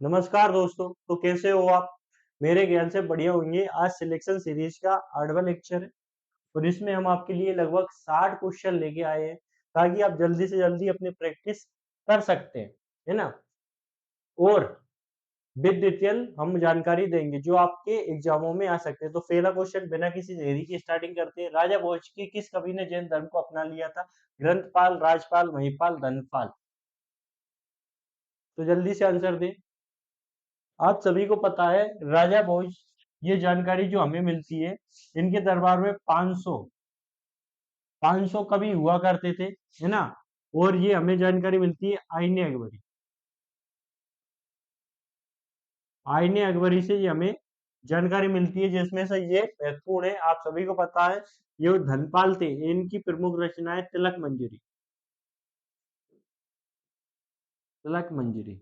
नमस्कार दोस्तों। तो कैसे हो आप? मेरे ख्याल से बढ़िया होंगे। आज सिलेक्शन सीरीज का 8वां लेक्चर है और इसमें हम आपके लिए लगभग 60 क्वेश्चन लेके आए हैं ताकि आप जल्दी से जल्दी अपनी प्रैक्टिस कर सकते हैं, है ना। और विद डिटेल हम जानकारी देंगे जो आपके एग्जामों में आ सकते हैं। तो पहला क्वेश्चन बिना किसी देरी की स्टार्टिंग करते हैं। राजा भोज की किस कवि ने जैन धर्म को अपना लिया था? ग्रंथपाल, राजपाल, महिपाल, धनपाल। तो जल्दी से आंसर दें। आप सभी को पता है राजा भोज, ये जानकारी जो हमें मिलती है, इनके दरबार में 500 कवि हुआ करते थे, है ना। और ये हमें जानकारी मिलती है आईने अकबरी। आईने अकबरी से ये हमें जानकारी मिलती है जिसमें से ये महत्वपूर्ण है। आप सभी को पता है ये धनपाल थे, इनकी प्रमुख रचना है तिलक मंजरी। तिलक मंजरी।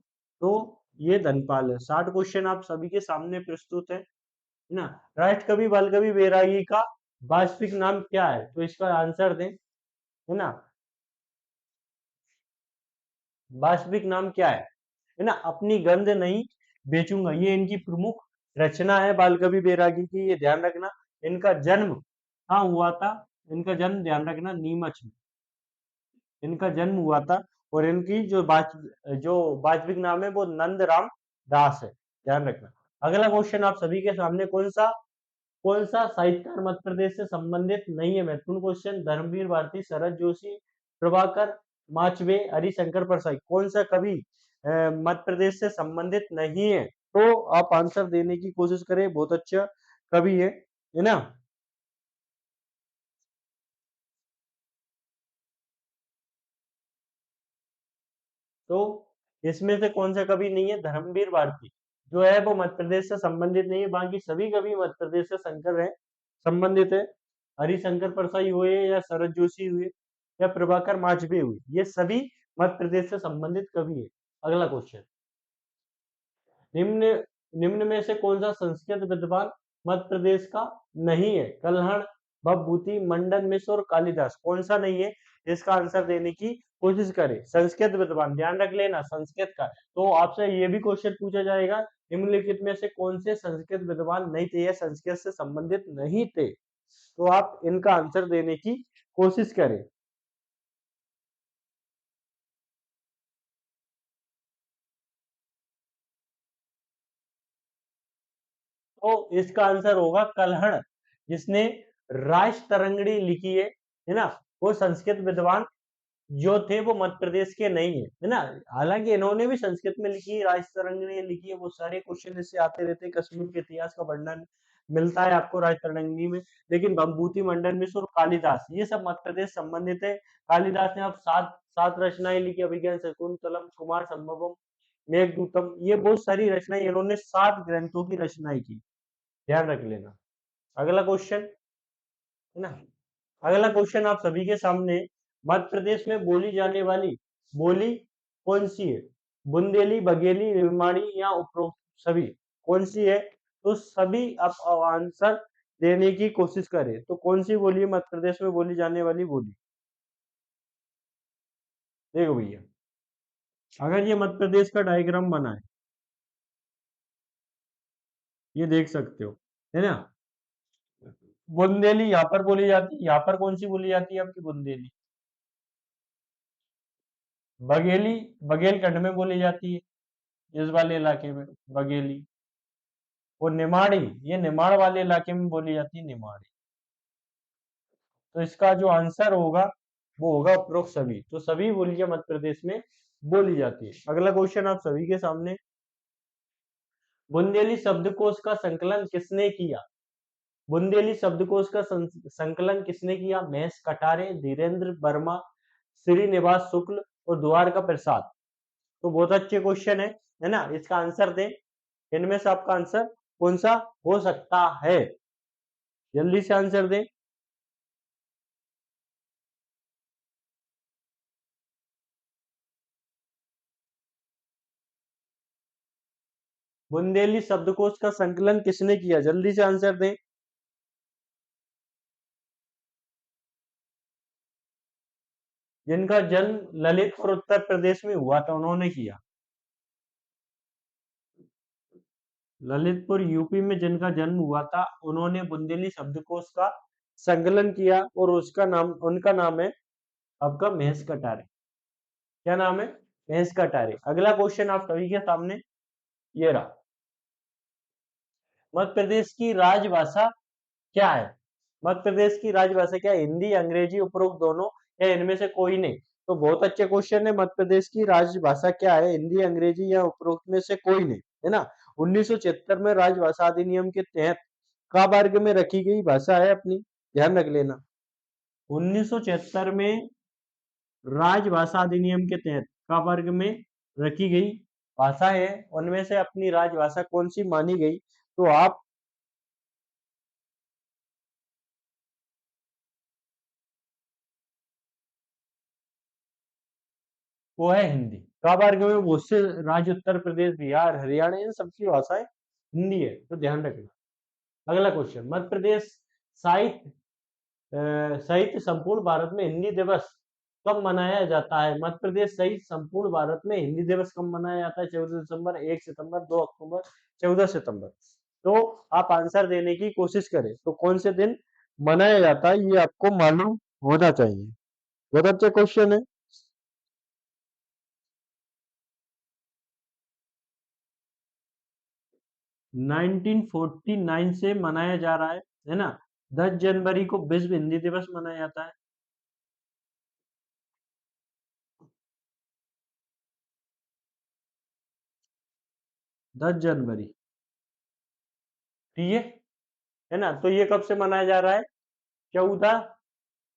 तो ये धनपाल है। 60 क्वेश्चन आप सभी के सामने प्रस्तुत है ना। राष्ट्रकवि बालकवि बैरागी का वास्तविक नाम क्या है? तो इसका आंसर दें, है ना। वास्तविक नाम क्या है ना। अपनी गंध नहीं बेचूंगा, ये इनकी प्रमुख रचना है बालकवि बैरागी की, ये ध्यान रखना। इनका जन्म कहाँ हुआ था? इनका जन्म ध्यान रखना नीमच में इनका जन्म हुआ था। और इनकी जो वास्तविक नाम है वो नंदराम दास है, ध्यान रखना। अगला क्वेश्चन आप सभी के सामने, कौन सा साहित्यकार मध्य प्रदेश से संबंधित नहीं है? महत्वपूर्ण क्वेश्चन। धर्मवीर भारती, शरद जोशी, प्रभाकर माचवे, हरिशंकर परसाई। कौन सा कवि मध्य प्रदेश से संबंधित नहीं है? तो आप आंसर देने की कोशिश करें। बहुत अच्छा कवि है ना। तो इसमें से कौन सा कवि नहीं है? धर्मवीर भारती जो है वो मध्य प्रदेश से संबंधित नहीं है। बाकी सभी कवि मध्य प्रदेश से संकर है, संबंधित है। हरिशंकर परसाई हुए या शरद जोशी हुए या प्रभाकर माचवे हुए, ये सभी मध्य प्रदेश से संबंधित कवि है। अगला क्वेश्चन, निम्न निम्न में से कौन सा संस्कृत विद्वान मध्य प्रदेश का नहीं है? कल्हण, भवभूति, मंडन मिश्र और कालिदास। कौन सा नहीं है? इसका आंसर देने की कोशिश करें। संस्कृत विद्वान, ध्यान रख लेना संस्कृत का। तो आपसे ये भी क्वेश्चन पूछा जाएगा, निम्नलिखित में से कौन से संस्कृत विद्वान नहीं थे या संस्कृत से संबंधित नहीं थे? तो आप इनका आंसर देने की कोशिश करें। तो इसका आंसर होगा कल्हड़, जिसने राज तरंगिणी लिखी है ना। वो संस्कृत विद्वान जो थे वो मध्य प्रदेश के नहीं है ना। हालांकि इन्होंने भी संस्कृत में लिखी, राज तरंगिणी लिखी है। वो सारे क्वेश्चन इससे आते रहते हैं। कश्मीर के इतिहास का वर्णन मिलता है आपको राज तरंगिणी में। लेकिन भवभूति, मंडन मिश्र और कालिदास, ये सब मध्य प्रदेश संबंधित है। कालिदास ने अब सात सात रचनाएं लिखी, अभिज्ञान शकुंतलम, कुमार संभवम, मेघदूतम। ये बहुत सारी रचनाएं, इन्होंने 7 ग्रंथों की रचनाएं की, ध्यान रख लेना। अगला क्वेश्चन, है ना। अगला क्वेश्चन आप सभी के सामने, मध्य प्रदेश में बोली जाने वाली बोली कौन सी है? बुंदेली, बघेली, निमाड़ी या उपरोक्त सभी? कौन सी है? तो सभी आप आंसर देने की कोशिश करें। तो कौन सी बोली है मध्य प्रदेश में बोली जाने वाली बोली? देखो भैया, अगर ये मध्य प्रदेश का डायग्राम बना है, ये देख सकते हो, है ना। बुंदेली यहाँ पर बोली जाती है। यहाँ पर कौन सी बोली जाती है आपकी? बुंदेली। बघेली बघेलखंड में बोली जाती है, इस वाले इलाके में बघेली। और निमाड़ी, ये निमाड़ वाले इलाके में बोली जाती है, निमाड़ी। तो इसका जो आंसर होगा वो होगा उपरोक्त सभी। तो सभी बोलियां मध्य प्रदेश में बोली जाती है। अगला क्वेश्चन आप सभी के सामने, बुंदेली शब्दकोश का संकलन किसने किया? बुंदेली शब्दकोश का संकलन किसने किया? महेश कटारे, धीरेन्द्र वर्मा, श्रीनिवास शुक्ल और द्वारका प्रसाद। तो बहुत अच्छे क्वेश्चन है ना। इसका आंसर दें। इनमें से आपका आंसर कौन सा हो सकता है? जल्दी से आंसर दें। बुंदेली शब्दकोश का संकलन किसने किया? जल्दी से आंसर दें। जिनका जन्म ललितपुर उत्तर प्रदेश में हुआ था, उन्होंने किया। ललितपुर यूपी में जिनका जन्म हुआ था उन्होंने बुंदेली शब्दकोश का संकलन किया और उनका नाम है आपका महेश कटारे। क्या नाम है? महेश कटारे। अगला क्वेश्चन आप सभी के सामने ये रहा। मध्य प्रदेश की राजभाषा क्या है? मध्य प्रदेश की राजभाषा क्या है? हिंदी, अंग्रेजी, उपरोक्त दोनों या इनमें से कोई नहीं? तो बहुत अच्छे क्वेश्चन है। मध्य प्रदेश की राजभाषा क्या है? हिंदी, अंग्रेजी या उपरोक्त में से कोई नहीं, है ना। 1976 में राजभाषा अधिनियम के तहत का वर्ग में रखी गई भाषा है अपनी, ध्यान रख लेना। 1976 में राजभाषा अधिनियम के तहत का वर्ग में रखी गई भाषा है, उनमें से अपनी राजभाषा कौन सी मानी गई? तो आप वो है हिंदी। का वर्ग में बहुत से राज्य उत्तर प्रदेश, बिहार, हरियाणा इन सबकी भाषाएं हिंदी है, तो ध्यान रखना। अगला क्वेश्चन, मध्य प्रदेश साहित्य सहित संपूर्ण भारत में हिंदी दिवस कब मनाया जाता है? मध्य प्रदेश सहित संपूर्ण भारत में हिंदी दिवस कब मनाया जाता है? 14 दिसंबर, 1 सितंबर, 2 अक्टूबर, 14 सितंबर। तो आप आंसर देने की कोशिश करें तो कौन से दिन मनाया जाता है ये आपको मालूम होना चाहिए। बहुत अच्छा क्वेश्चन है। 1949 से मनाया जा रहा है ना। 10 जनवरी को विश्व हिंदी दिवस मनाया जाता है। 10 जनवरी, ठीक है ना। तो ये कब से मनाया जा रहा है? 14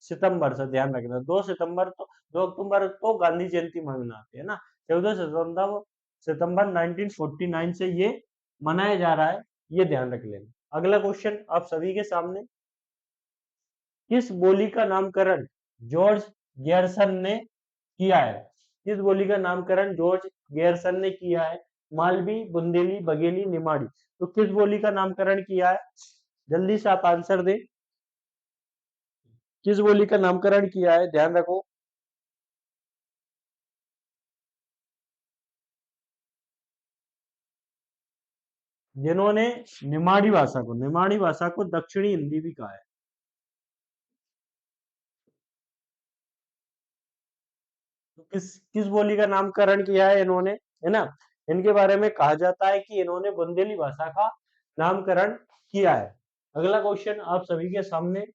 सितंबर से, ध्यान रखना। 2 सितंबर तो 2 अक्टूबर तो गांधी जयंती मनाते हैं ना। 14 सितंबर 1949 से ये मनाया जा रहा है, ये ध्यान रख लेना। अगला क्वेश्चन आप सभी के सामने, किस बोली का नामकरण जॉर्ज गैरसन ने किया है? किस बोली का नामकरण जॉर्ज गैरसन ने किया है? मालवी, बुंदेली, बघेली, निमाड़ी। तो किस बोली का नामकरण किया है? जल्दी से आप आंसर दें। किस बोली का नामकरण किया है? ध्यान रखो। जिन्होंने निमाड़ी भाषा को दक्षिणी हिंदी भी कहा है। तो किस किस बोली का नामकरण किया है इन्होंने, है ना। इनके बारे में कहा जाता है कि इन्होंने बुंदेली भाषा का नामकरण किया है। अगला क्वेश्चन आप सभी के सामने,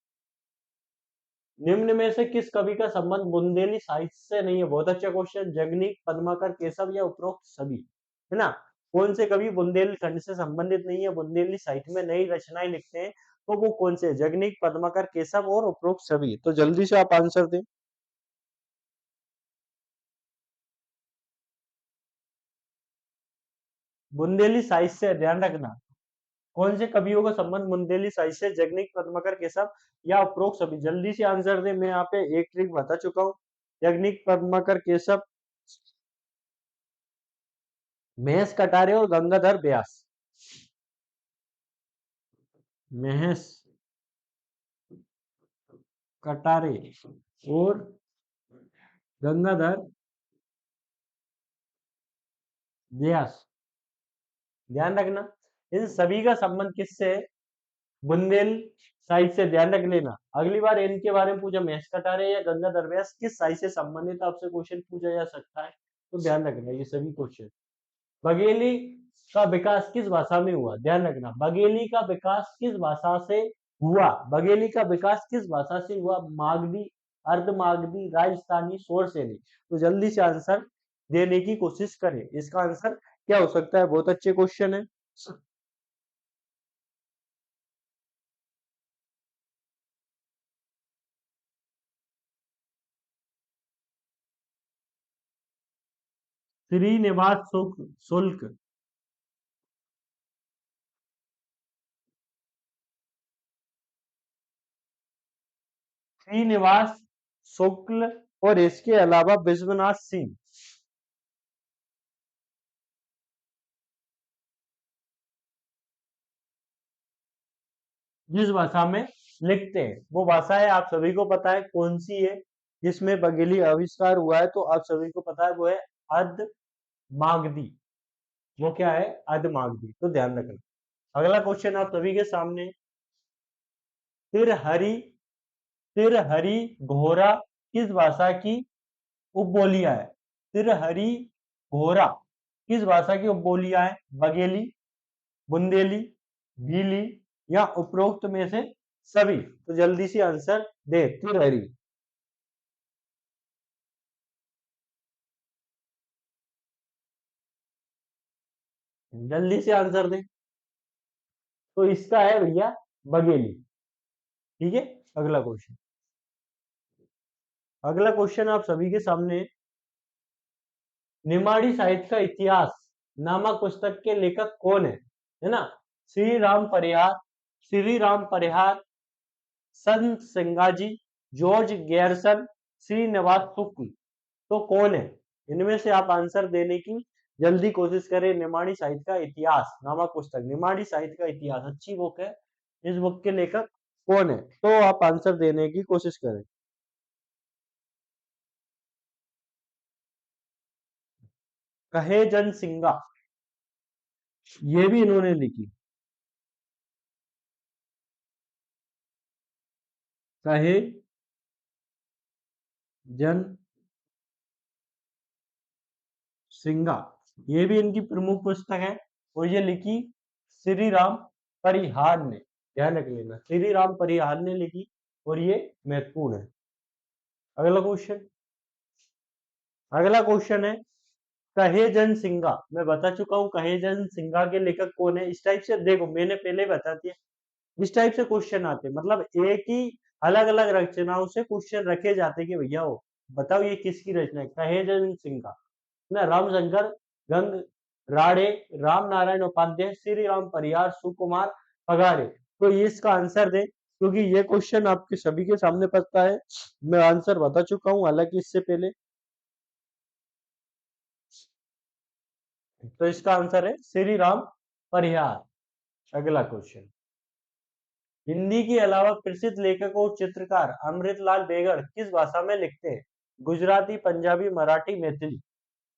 निम्न में से किस कवि का संबंध बुंदेली साहित्य से नहीं है? बहुत अच्छा क्वेश्चन। जगनीक, पद्माकर, केशव या उपरोक्त सभी, है ना। कौन से कवि बुंदेलखंड से संबंधित नहीं है, बुंदेली साहित्य में नई रचनाएं लिखते हैं? तो वो कौन से? जगनीक, पद्माकर, केशव और उपरोक्त सभी। तो जल्दी से आप आंसर दें। बुंदेली साहित्य से, ध्यान रखना, कौन से कवियों का संबंध बुंदेली साहित्य से? जगनीक, पद्माकर, केशव या उपरोक्त सभी। जल्दी से आंसर दें। मैं यहाँ पे एक ट्रिक बता चुका हूँ। जगनीक, पद्माकर, केशव, महेश कटारे और गंगाधर व्यास। महेश कटारे और गंगाधर व्यास, ध्यान रखना। इन सभी का संबंध किससे है? बुंदेल साहित्य से, ध्यान रख लेना। अगली बार इनके बारे में पूछा, महेश कटारे या गंगाधर व्यास किस साहित्य से संबंधित, आपसे क्वेश्चन पूछा जा सकता है, तो ध्यान रखना ये सभी क्वेश्चन। बघेली का विकास किस भाषा में हुआ? ध्यान रखना, बघेली का विकास किस भाषा से हुआ? बघेली का विकास किस भाषा से हुआ? मागधी, अर्धमागधी, राजस्थानी, शोरसेनी। तो जल्दी से आंसर देने की कोशिश करें। इसका आंसर क्या हो सकता है? बहुत अच्छे क्वेश्चन है। श्रीनिवास शुल्क। श्रीनिवास शुक्ल और इसके अलावा विश्वनाथ सिंह जिस भाषा में लिखते हैं वो भाषा है, आप सभी को पता है कौन सी है जिसमें बघेली आविष्कार हुआ है? तो आप सभी को पता है वो है अर्ध मागधी। वो क्या है, अधमागधी, तो ध्यान रखना। अगला क्वेश्चन आप सभी के सामने, तिरहरी तिरहरी घोरा किस भाषा की उपबोलियां है? तिरहरी घोरा किस भाषा की उपबोलियां है? बघेली, बुंदेली, भीली या उपरोक्त में से सभी? तो जल्दी से आंसर दे। तिरहरी, जल्दी से आंसर दे। तो इसका है भैया बघेली। ठीक है, अगला क्वेश्चन। अगला क्वेश्चन आप सभी के सामने, निमाड़ी साहित्य का इतिहास नामक पुस्तक के लेखक कौन है ना? श्री राम परिहार, संत सिंगाजी, जॉर्ज गैरसन, श्रीनिवास शुक्ल, तो कौन है? इनमें से आप आंसर देने की जल्दी कोशिश करें। निमाड़ी साहित्य का इतिहास नामक पुस्तक, निमाड़ी साहित्य का इतिहास अच्छी बुक है, इस बुक के लेखक कौन है? तो आप आंसर देने की कोशिश करें। कहे जन सिंगा, ये भी इन्होंने लिखी। कहे जन सिंगा, ये भी इनकी प्रमुख पुस्तक है, और ये लिखी श्री राम परिहार ने। ध्यान रख लेना, श्री राम परिहार ने लिखी, और ये महत्वपूर्ण है। अगला क्वेश्चन, अगला क्वेश्चन है, कहे जन सिंगा, मैं बता चुका हूं कहे जन सिंगा के लेखक कौन है। इस टाइप से देखो, मैंने पहले बता दिया, इस टाइप से क्वेश्चन आते, मतलब एक ही अलग अलग रचनाओं से क्वेश्चन रखे जाते कि भैया वो बताओ ये किसकी रचना है। कहे जन सिंगा ना, रामशंकर गंग राड़े, राम नारायण उपाध्याय, श्री राम परिहार, सुकुमार पगारे, तो ये इसका आंसर दे, क्योंकि ये क्वेश्चन आपके सभी के सामने पड़ता है। मैं आंसर बता चुका हूं हालांकि इससे पहले। तो इसका आंसर है श्री राम परिहार। अगला क्वेश्चन, हिंदी के अलावा प्रसिद्ध लेखक और चित्रकार अमृतलाल बेगड़ किस भाषा में लिखते हैं? गुजराती, पंजाबी, मराठी, मैथिली,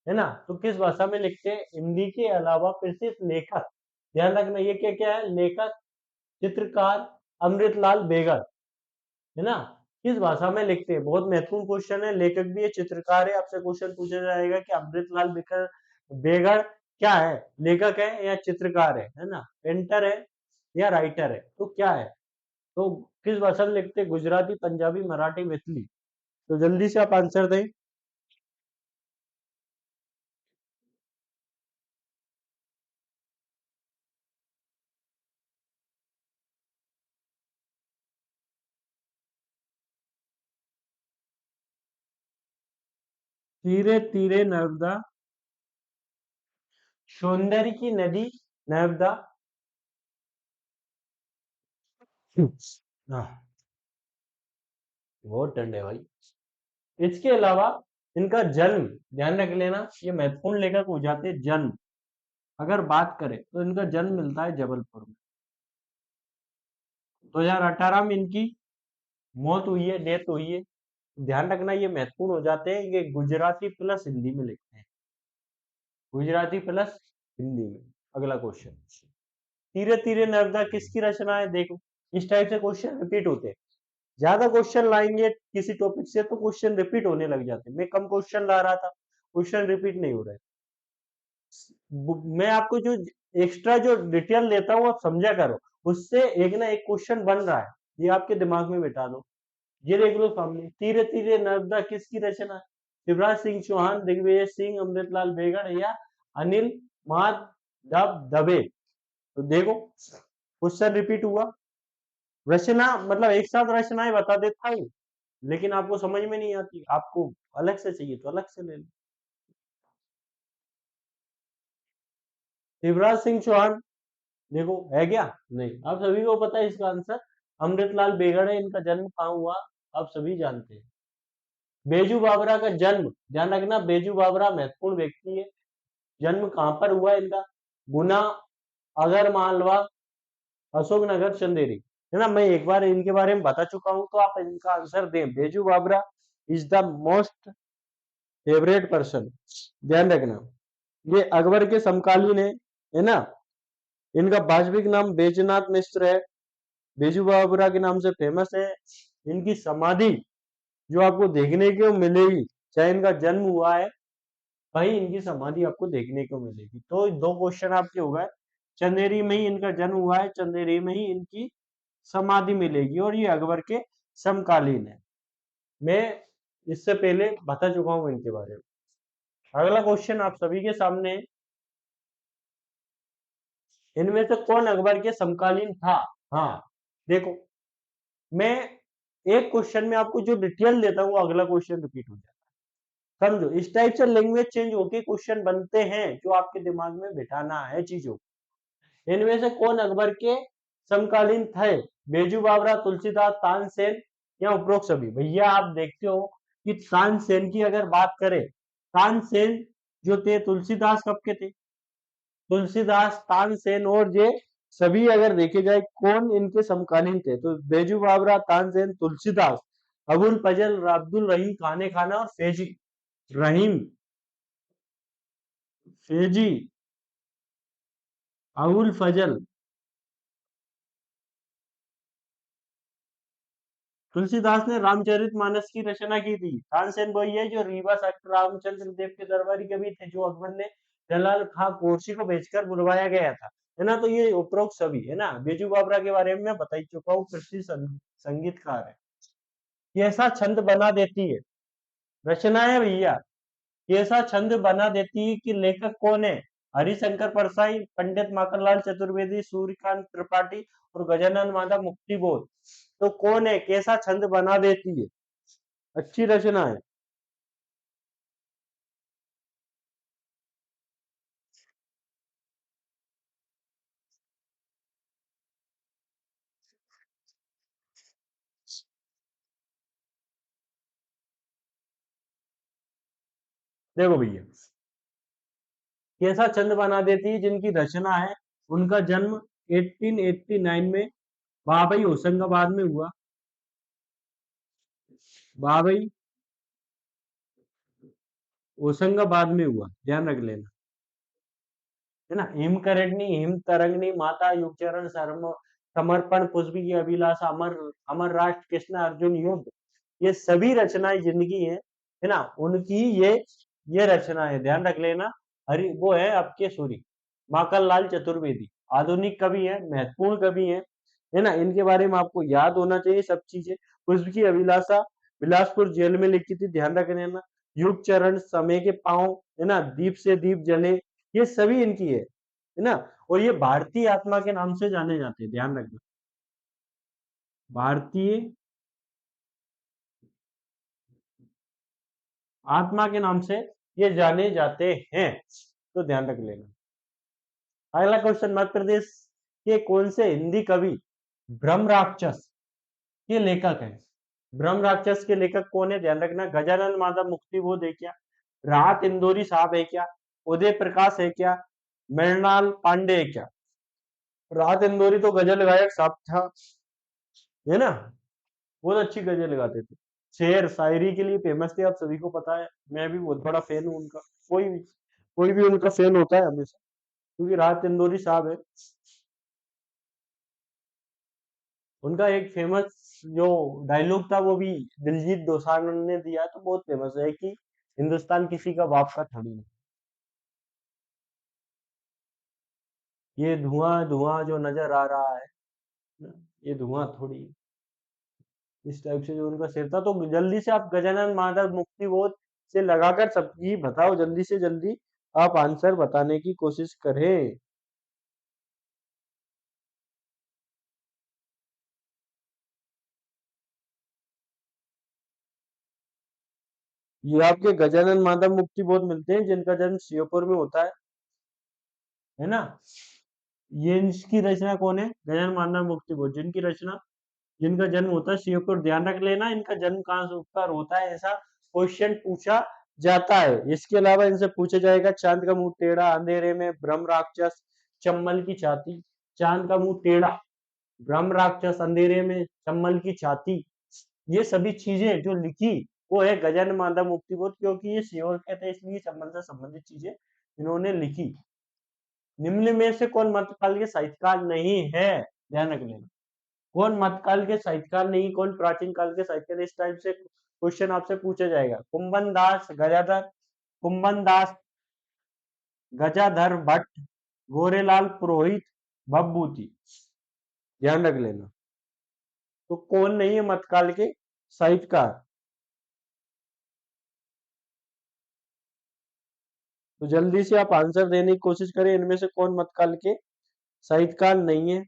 है ना? तो किस भाषा में लिखते हैं? हिंदी के अलावा प्रसिद्ध लेखक, ध्यान रखना ये क्या क्या है, लेखक, चित्रकार अमृतलाल बेगड़, है ना, किस भाषा में लिखते हैं? बहुत महत्वपूर्ण क्वेश्चन है, लेखक भी है, चित्रकार है। आपसे क्वेश्चन पूछा जाएगा कि अमृतलाल बेगड़ बेगड़ क्या है, लेखक है या चित्रकार है ना, पेंटर है या राइटर है, तो क्या है? तो किस भाषा में लिखते हैं? गुजराती, पंजाबी, मराठी, मैथिली, तो जल्दी से आप आंसर दें। धीरे धीरे नर्मदा, सौंदर्य की नदी नर्मदा, हाँ, बहुत ठंड है भाई। इसके अलावा इनका जन्म, ध्यान रख लेना, ये महत्वपूर्ण लेखक हो जाते हैं। जन्म अगर बात करें तो इनका जन्म मिलता है जबलपुर में। 2018 में इनकी मौत हुई है, डेथ हुई है। ध्यान रखना ये महत्वपूर्ण हो जाते हैं, ये गुजराती प्लस हिंदी में लिखते हैं, गुजराती प्लस हिंदी में। अगला क्वेश्चन, धीरे धीरे नर्मदा किसकी रचना है? देखो, इस टाइप से क्वेश्चन रिपीट होते हैं। ज्यादा क्वेश्चन लाएंगे किसी टॉपिक से तो क्वेश्चन रिपीट होने लग जाते हैं। मैं कम क्वेश्चन ला रहा था, क्वेश्चन रिपीट नहीं हो रहे। मैं आपको जो एक्स्ट्रा जो डिटेल देता हूँ आप समझा करो, उससे एक ना एक क्वेश्चन बन रहा है, ये आपके दिमाग में बिठा दो। ये देख लो सामने, तीरे तीरे नर्मदा किसकी रचना है? शिवराज सिंह चौहान, दिग्विजय सिंह, अमृतलाल बेगड़ या अनिल माधव दबे? तो देखो, क्वेश्चन रिपीट हुआ। रचना मतलब एक साथ रचनाएं बता देता हूँ, लेकिन आपको समझ में नहीं आती, आपको अलग से चाहिए तो अलग से ले लो। शिवराज सिंह चौहान, देखो है क्या? नहीं, आप सभी को पता है इसका आंसर अमृतलाल बेगड़ है। इनका जन्म कहाँ हुआ आप सभी जानते हैं। बेजू बावरा का जन्म, ध्यान रखना, बेजू बावरा महत्वपूर्ण व्यक्ति है। जन्म कहाँ पर हुआ इनका? गुना, अगर मालवा, अशोकनगर, चंदेरी, है ना। मैं एक बार इनके बारे में बता चुका हूं, तो आप इनका आंसर दें। Baiju Bawra is the most favourite person, ध्यान रखना। ये अकबर के समकालीन है ना। इनका वास्तविक नाम बैजनाथ मिश्र है, बेजू बावरा के नाम से फेमस है। इनकी समाधि जो आपको देखने को मिलेगी, चाहे इनका जन्म हुआ है, वही इनकी समाधि आपको देखने को मिलेगी। तो दो क्वेश्चन आपके हो गए, चंदेरी में ही इनका जन्म हुआ है, चंदेरी में ही इनकी समाधि मिलेगी, और ये अकबर के समकालीन है। मैं इससे पहले बता चुका हूं इनके बारे में। अगला क्वेश्चन आप सभी के सामने, इनमें से कौन अकबर के समकालीन था? हाँ देखो, मैं एक क्वेश्चन में आपको जो डिटेल देता हूँ वो अगला क्वेश्चन रिपीट हो जाता है। समझो, इस टाइप से लैंग्वेज चेंज होके क्वेश्चन बनते हैं, जो आपके दिमाग में बिठाना है चीजों। इनमें से कौन अकबर के समकालीन थे? बेजू बावरा, तुलसीदास, तानसेन या उपरोक्त सभी? भैया आप देखते हो कि तानसेन की अगर बात करें, तानसेन जो थे तुलसीदास कब के थे? तुलसीदास, तानसेन और ये सभी अगर देखे जाए कौन इनके समकालीन थे, तो बेजू बावरा, तानसेन, तुलसीदास, अबुल फजल, अब्दुल रहीम खाने खाना और फेजी रहीम फेजी अबुल फजल। तुलसीदास ने रामचरितमानस की रचना की थी। तानसेन वही है जो रीवा सख्त रामचंद्र देव के दरबारी कवि थे, जो अकबर ने जलाल खां कोर्सी को भेजकर बुलवाया गया था, है ना। तो ये उपरोक्त सभी है ना। बेजू बावरा के बारे में मैं बता ही चुका हूँ, कृषि संगीतकार है। कैसा छंद बना देती है, रचना है भैया। कैसा छंद बना देती है कि लेखक कौन है? हरिशंकर परसाई, पंडित माखनलाल चतुर्वेदी, सूर्यकांत त्रिपाठी और गजानन माधव मुक्तिबोध। तो कौन है कैसा छंद बना देती है? अच्छी रचना है। देखो भैया, कैसा छंद बना देती है जिनकी रचना है, उनका जन्म 1889 में बाबई होशंगाबाद में हुआ। बाबई होशंगाबाद में हुआ, ध्यान रख लेना, है ना। हिम करणी, हिम तरंगनी, माता, युगचरण, समर्पण, पुष्पी की अभिलाषा, अमर अमर राष्ट्र, कृष्ण अर्जुन युद्ध, ये सभी रचनाएं जिंदगी है ना, उनकी ये रचना है, ध्यान रख लेना। हरि वो है आपके सूरी माखन लाल चतुर्वेदी, आधुनिक कवि है, महत्वपूर्ण कवि है ना। इनके बारे में आपको याद होना चाहिए सब चीजें। पुष्प की अभिलाषा बिलासपुर जेल में लिखी थी, ध्यान रख लेना। युग चरण, समय के पांव, है ना, दीप से दीप जले, ये सभी इनकी है ना। और ये भारतीय आत्मा के नाम से जाने जाते हैं, ध्यान रखना, भारतीय आत्मा के नाम से ये जाने जाते हैं, तो ध्यान रख लेना। अगला क्वेश्चन, मध्य प्रदेश के कौन से हिंदी कवि ब्रह्म राक्षस के लेखक हैं? ब्रह्म राक्षस के लेखक कौन है? ध्यान रखना, गजानन माधव मुक्तिबोध है क्या? राहत इंदौरी साहब है क्या? उदय प्रकाश है क्या? मृणाल पांडे है क्या? राहत इंदौरी तो गजल गायक साहब था, है ना, बहुत अच्छी गजल गाते थे, शेर शायरी के लिए फेमस थे, आप सभी को पता है। मैं भी बहुत बड़ा फैन हूँ उनका, कोई भी उनका फैन होता है हमेशा, क्योंकि राहत इंदौरी साहब है। उनका एक फेमस जो डायलॉग था वो भी दिलजीत दोसांझ ने दिया, तो बहुत फेमस है कि हिंदुस्तान किसी का बाप का थोड़ी नहीं, ये धुआं धुआं जो नजर आ रहा है ना, ये धुआं थोड़ी, इस टाइप से जो उनका शेर था। तो जल्दी से आप गजानन माधव मुक्तिबोध से लगाकर सबकी बताओ, जल्दी से जल्दी आप आंसर बताने की कोशिश करें। ये आपके गजानन माधव मुक्तिबोध मिलते हैं, जिनका जन्म श्योपुर में होता है ना। ये इसकी रचना कौन है? गजानन माधव मुक्तिबोध, जिनकी रचना, जिनका जन्म होता है शिवपुर। ध्यान रख लेना, इनका जन्म कहाँ से उत्तर होता है, ऐसा क्वेश्चन पूछा जाता है। इसके अलावा इनसे पूछा जाएगा, चांद का मुंह टेढ़ा, अंधेरे में ब्रह्म राक्षस, चम्बल की छाती। चांद का मुंह टेढ़ा, ब्रह्म राक्षस, अंधेरे में चम्बल की छाती, ये सभी चीजें जो लिखी वो है गजानन माधव मुक्तिबोध, क्योंकि ये श्योर के थे, इसलिए चम्बल से संबंधित चीजें इन्होंने लिखी। निम्न में से कौन मध्यकाल के साहित्यकार नहीं है, ध्यान रख लेना। कौन मध्यकाल के साहित्यकार नहीं, कौन प्राचीन काल के साहित्यकार, इस टाइप से क्वेश्चन आपसे पूछा जाएगा। कुंभन दास गजाधर, कुंभन दास गजाधर भट्ट, गोरेलाल पुरोहित, भभूति, ध्यान रख लेना। तो कौन नहीं है मध्यकाल के साहित्यकार? तो जल्दी से आप आंसर देने की कोशिश करें, इनमें से कौन मध्यकाल के साहित्यकार नहीं है।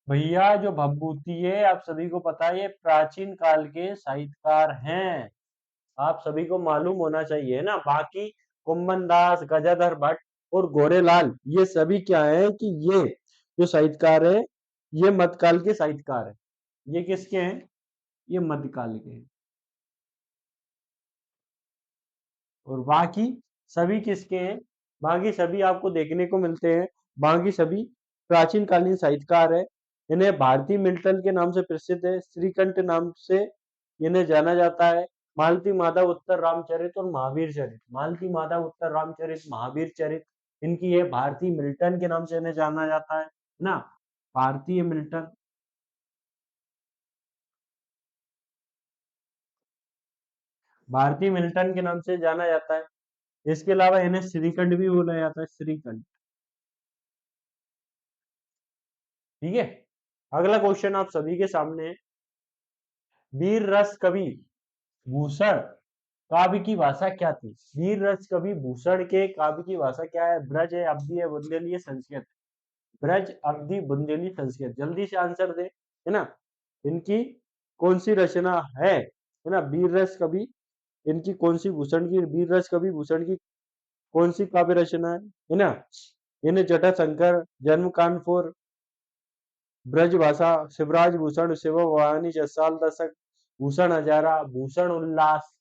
भैया जो भभूति है, आप सभी को पता है, ये प्राचीन काल के साहित्यकार हैं, आप सभी को मालूम होना चाहिए ना। बाकी कुंभन दास, गजाधर भट्ट और गोरेलाल, ये सभी क्या है कि ये जो साहित्यकार है, ये मध्यकाल के साहित्यकार है। ये किसके हैं? ये मध्यकाल के हैं। और बाकी सभी किसके हैं? बाकी सभी आपको देखने को मिलते हैं, बाकी सभी प्राचीन कालीन साहित्यकार है। इन्हें भारती मिल्टन के नाम से प्रसिद्ध है, श्रीकंठ नाम से इन्हें जाना जाता है। मालती माधव उत्तर रामचरित और महावीर चरित, मालती माधव उत्तर रामचरित, महावीर चरित, इनकी ये भारती मिल्टन के नाम से इन्हें जाना जाता है ना। भारतीय मिल्टन, भारतीय मिल्टन के नाम से जाना जाता है। इसके अलावा इन्हें श्रीकंठ भी बोला जाता है, श्रीकंठ। ठीक है, अगला क्वेश्चन आप सभी के सामने है। वीर रस कवि भूषण काव्य की भाषा क्या थी? वीर रस कवि भूषण के काव्य की भाषा क्या है? ब्रज है, अवधि है, बुंदेली है, संस्कृत? ब्रज, अवधि, बुंदेली, संस्कृत, जल्दी से आंसर दे, है ना। इनकी कौन सी रचना है ना, वीर रस कवि, इनकी कौन सी भूषण की, वीर रस कवि भूषण की कौन सी काव्य रचना है ना। इन्हें जटा शंकर, जन्म कानपुर, ब्रजभाषा, शिवराज भूषण, शिव भवानी, जसाल दशक, भूषण हजारा, भूषण उल्लास,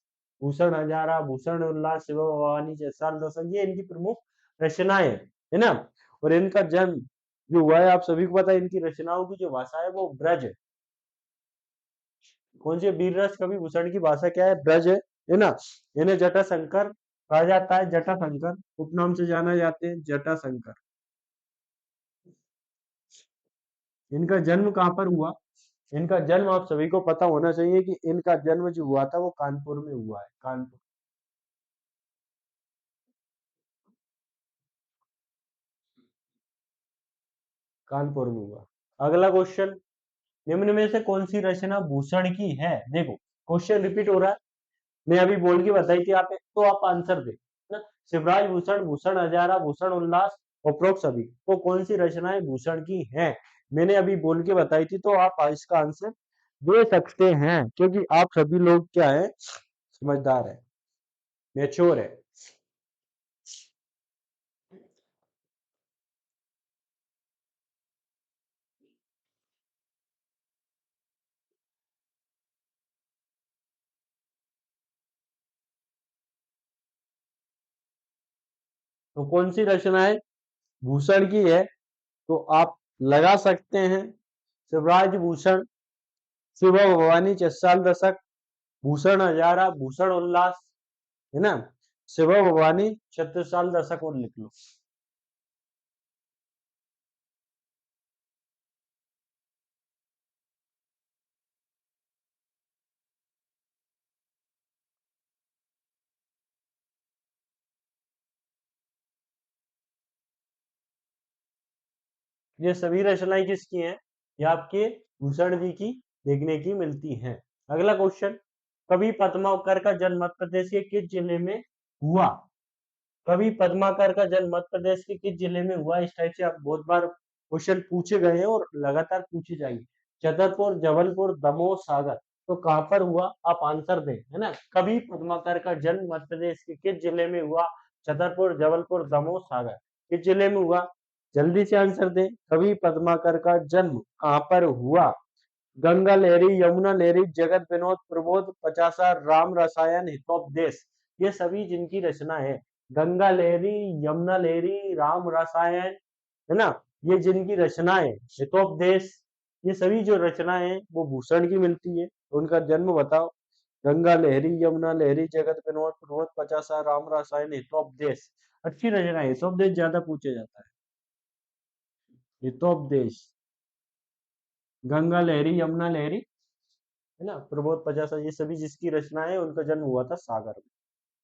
भूषण हजारा, भूषण उल्लास, शिव भवानी, जसाल दशक, ये इनकी प्रमुख रचनाएं है ना। और इनका जन्म जो हुआ है, आप सभी को पता है, इनकी रचनाओं की जो भाषा है वो ब्रज है। कौन सी? वीर रस कवि भूषण की भाषा क्या है? ब्रज है ना। इन्हें जटा शंकर कहा जाता है, जटा शंकर उपनाम से जाना जाते हैं, जटा शंकर। इनका जन्म कहाँ पर हुआ? इनका जन्म आप सभी को पता होना चाहिए कि इनका जन्म जो हुआ था वो कानपुर में हुआ है, कानपुर। कानपुर में हुआ। अगला क्वेश्चन, निम्न में से कौन सी रचना भूषण की है? देखो क्वेश्चन रिपीट हो रहा है, मैं अभी बोल के बताई थी आप, तो आप आंसर दे ना। शिवराज भूषण, भूषण हजारा, भूषण उल्लास, उपरोक्त सभी, तो कौन सी रचनाएं भूषण की हैं? मैंने अभी बोल के बताई थी, तो आप इसका आंसर दे सकते हैं, क्योंकि आप सभी लोग क्या है, समझदार है, मैच्योर है। तो कौन सी रचनाएं भूषण की है? तो आप लगा सकते हैं, शिवराज भूषण, शिव भवानी, चसाल दशक, भूषण हजारा, भूषण उल्लास, है ना, शिव भवानी, छत्रसाल दशक, और लिख लो। ये सभी रचनाएं किसकी हैं? ये आपके भूषण जी की देखने की मिलती हैं। अगला क्वेश्चन, कवि पद्माकर का जन्म मध्य प्रदेश के किस जिले में हुआ? कवि पद्माकर का जन्म मध्य प्रदेश के किस जिले में हुआ? इस टाइप से आप बहुत बार क्वेश्चन पूछे गए हैं और लगातार पूछे जाएंगे। छतरपुर, जबलपुर, दमोह, सागर, तो कहां पर हुआ? आप आंसर दें, है ना। कवि पद्माकर का जन्म मध्य प्रदेश के किस जिले में हुआ? छतरपुर, जबलपुर, दमोह, सागर, किस जिले में हुआ? जल्दी से आंसर दें, कवि पद्माकर का जन्म कहां पर हुआ? गंगा लहरी, यमुना लहरी, जगत विनोद, प्रबोध, पचासा, राम रसायन, हितोपदेश, ये सभी जिनकी रचना है। गंगा लहरी, यमुना लहरी, राम रसायन, है ना, ये जिनकी रचनाएं हितोपदेश, ये सभी जो रचनाएं हैं वो भूषण की मिलती है। उनका जन्म बताओ। गंगा लहरी, यमुना लहरी, जगत विनोद, प्रमोद पचासा, राम रसायन, हितोपदेश। अच्छी रचना है, हितोपदेश ज्यादा पूछा जाता है। हितोपदेश, गंगा लहरी, यमुना लहरी, है ना, प्रमोद पचासा, ये सभी जिसकी रचना है उनका जन्म हुआ था सागर में।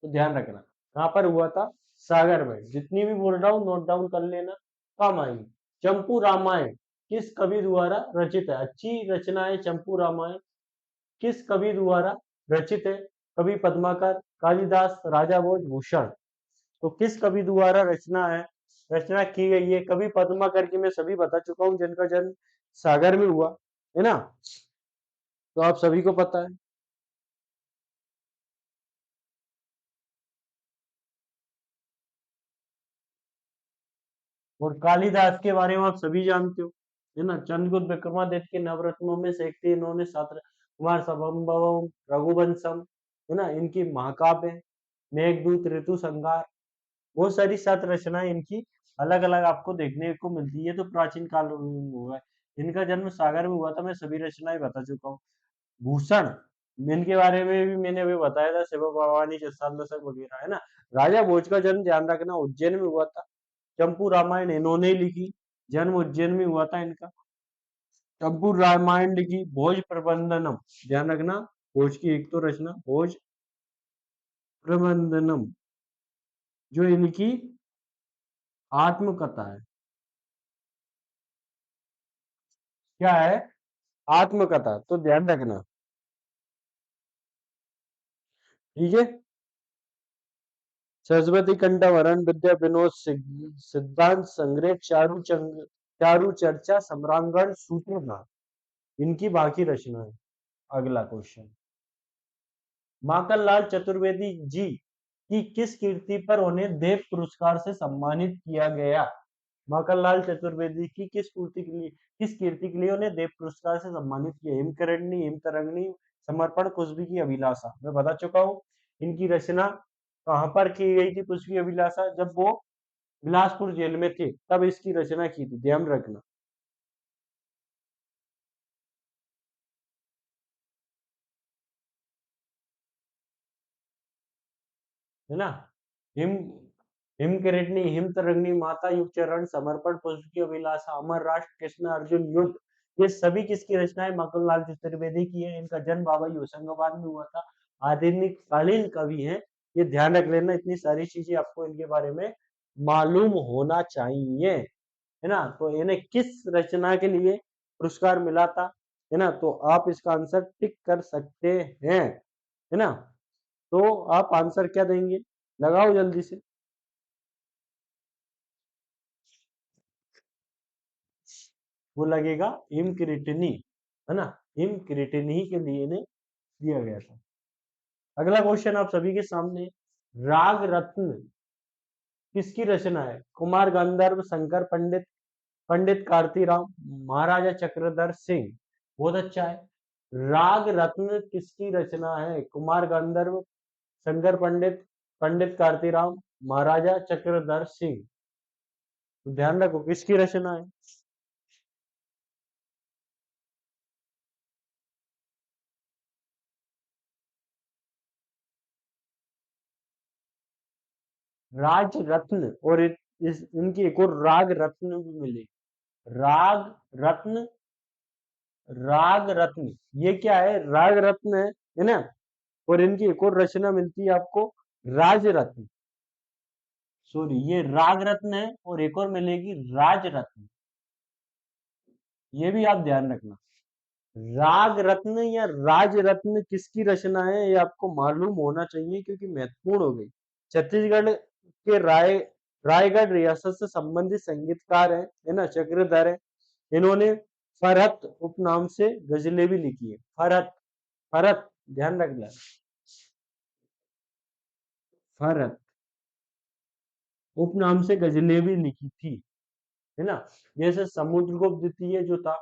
तो ध्यान रखना कहाँ पर हुआ था, सागर में। जितनी भी बोल रहा हूँ नोट डाउन कर लेना, काम आएंगे। चंपू रामायण किस कवि द्वारा रचित है? अच्छी रचना है चंपू रामायण, किस कवि द्वारा रचित है? कवि पद्माकर, कालिदास, राजा भोज, भूषण। तो किस कवि द्वारा रचना है, रचना की गई है? कवि पद्माकर की मैं सभी बता चुका हूँ, जिनका जन्म सागर में हुआ, है ना, तो आप सभी को पता है। और कालिदास के बारे में आप सभी जानते हो, है ना, चंद्रगुप्त विक्रमादित्य के नवरत्नों में से एक थे इन्होंने, सात कुमार संभवम, रघुवंशम, है ना, इनकी महाकाव्य है, मेघदूत, ऋतु संहार, बहुत सारी सात रचनाएं इनकी अलग अलग आपको देखने को मिलती है। तो प्राचीन काल में हुआ है। इनका जन्म सागर में हुआ था, मैं सभी रचनाएं बता चुका हूँ। भूषण, इनके बारे में भी मैंने अभी बताया था, शिव भवानी, चित्साल दशक वगैरह, है ना। राजा भोज का जन्म ध्यान रखना उज्जैन में हुआ था। चंपू रामायण इन्होंने ही लिखी, जन्म उज्जैन में हुआ था इनका। चंपू रामायण लिखी। भोज प्रबंधनम, ध्यान रखना, भोज की एक तो रचना भोज प्रबंधनम, जो इनकी आत्मकथा है। क्या है? आत्मकथा। तो ध्यान रखना, ठीक है। सरस्वती कंठहरण, विद्या विनोद, सिद्धांत संग्रह, चारु चर्चा, सम्रांगण, सूत्रधार, इनकी बाकी रचना है। अगला क्वेश्चन, माखनलाल चतुर्वेदी जी की किस कीर्ति पर उन्हें देव पुरस्कार से सम्मानित किया गया? माखनलाल चतुर्वेदी की किस कीर्ति के लिए उन्हें देव पुरस्कार से सम्मानित किया? हिमकरणी, हिमतरंगिणी, समर्पण, कुश्ती की अभिलाषा, मैं बता चुका हूँ। इनकी रचना कहाँ पर की गई थी? कुश्ती की अभिलाषा जब वो बिलासपुर जेल में थे तब इसकी रचना की थी, ध्यान रखना, है ना। हिम हिमकरणी, हिमतरंगिणी, माता युग चरण, समर्पण, पुष्प की अभिलाषा, अमर राष्ट्र, कृष्ण अर्जुन युद्ध, ये सभी किसकी रचनाएं? मक्खनलाल चतुर्वेदी की है। इनका जन्म बाबा होशंगाबाद में हुआ था। आधुनिक कालीन कवि हैं, ये ध्यान रख लेना। इतनी सारी चीजें आपको इनके बारे में मालूम होना चाहिए, है ना। तो इन्हें किस रचना के लिए पुरस्कार मिला था, है ना, तो आप इसका आंसर टिक कर सकते हैं, है ना। तो आप आंसर क्या देंगे, लगाओ जल्दी से। वो लगेगा हिमक्रिटनी, है ना, हिमक्रिटनी के लिए इन्हें दिया गया था। अगला क्वेश्चन आप सभी के सामने, राग रत्न किसकी रचना है? कुमार गंधर्व, शंकर पंडित, पंडित कार्तीराम, महाराजा चक्रधर सिंह। बहुत अच्छा है। राग रत्न किसकी रचना है? कुमार गंधर्व, शंकर पंडित, पंडित कार्तीराम, महाराजा चक्रधर सिंह। तो ध्यान रखो किसकी रचना है। राज रत्न, और इनकी एक और राग रत्न भी मिले। राग रत्न, राग रत्न, ये क्या है? राग रत्न है ना। और इनकी एक और रचना मिलती है आपको, राज रत्न। सॉरी, ये राग रत्न है और एक और मिलेगी राज रत्न, ये भी आप ध्यान रखना। राग रत्न या राज रत्न किसकी रचना है, ये आपको मालूम होना चाहिए क्योंकि महत्वपूर्ण हो गई। छत्तीसगढ़ के रायगढ़ रियासत से संबंधित संगीतकार है ना, चक्रधर है। इन्होंने फरहत उपनाम से गजलें भी लिखी है। फरहत, फरहत, ध्यान रखना, फरहत उपनाम से गजलें भी लिखी थी, है ना। जैसे समुद्रगुप्त द्वितीय जो था,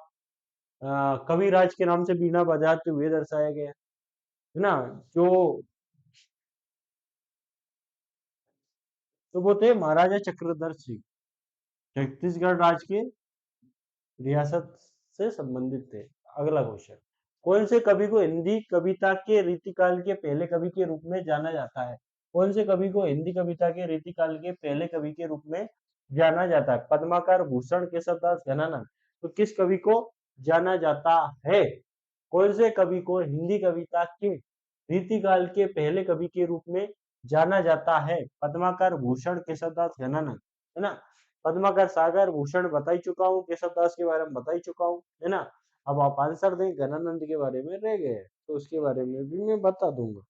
कविराज के नाम से बीना बजाते हुए दर्शाया गया, है ना। जो तो वो थे महाराजा चक्रधर सिंह, छत्तीसगढ़ राज्य के रियासत से संबंधित थे। अगला क्वेश्चन, कौन से कवि को हिंदी कविता के रीतिकाल के पहले कवि के रूप में जाना जाता है? कौन से कवि को हिंदी कविता के रीतिकाल के पहले कवि के रूप में जाना जाता है? पद्माकर, भूषण, केशवदास, घनानंद। तो किस कवि को जाना जाता है? कौन से कवि को हिंदी कविता के रीतिकाल के पहले कवि के रूप में जाना जाता है? पद्माकर, भूषण, केशवदास, घनानंद, है ना? पद्माकर, सागर, भूषण बता ही चुका हूँ, केशवदास के बारे में बता ही चुका हूँ, है ना? अब आप आंसर दें, घनानंद के बारे में रह गए, तो उसके बारे में भी मैं बता दूंगा।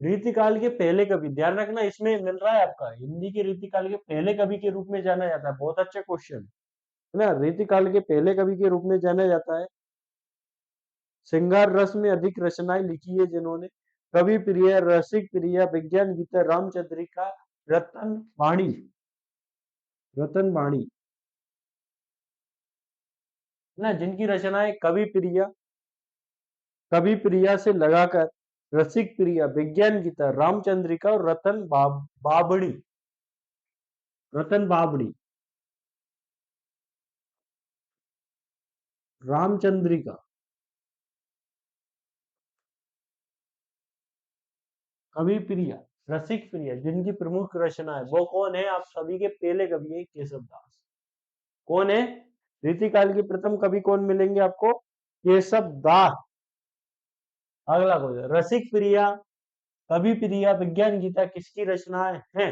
रीतिकाल के पहले कवि, ध्यान रखना इसमें मिल रहा है आपका, हिंदी के रीतिकाल के पहले कवि के रूप में जाना जाता है। बहुत अच्छा क्वेश्चन है ना, रीतिकाल के पहले कवि के रूप में जाना जाता है। श्रृंगार रस में अधिक रचनाएं लिखी है जिन्होंने, कवि प्रिय, रसिक प्रिय, विज्ञान गीता, रामचंद्रिका, रतन वाणी, रतन वाणी, ना जिनकी रचनाएं कवि प्रिया से लगाकर रसिक प्रिया, विज्ञान गीता, रामचंद्रिका और बाबड़ी, रतन बाबड़ी, रामचंद्रिका, कवि प्रिया, रसिक प्रिया, जिनकी प्रमुख रचना है वो कौन है? आप सभी के पहले कवि है केशवदास। कौन है? रीतिकाल के प्रथम कवि कौन मिलेंगे आपको? केशवदास। अगला क्वेश्चन, रसिक प्रिया, कवि प्रिया, विज्ञान गीता किसकी रचनाएं हैं?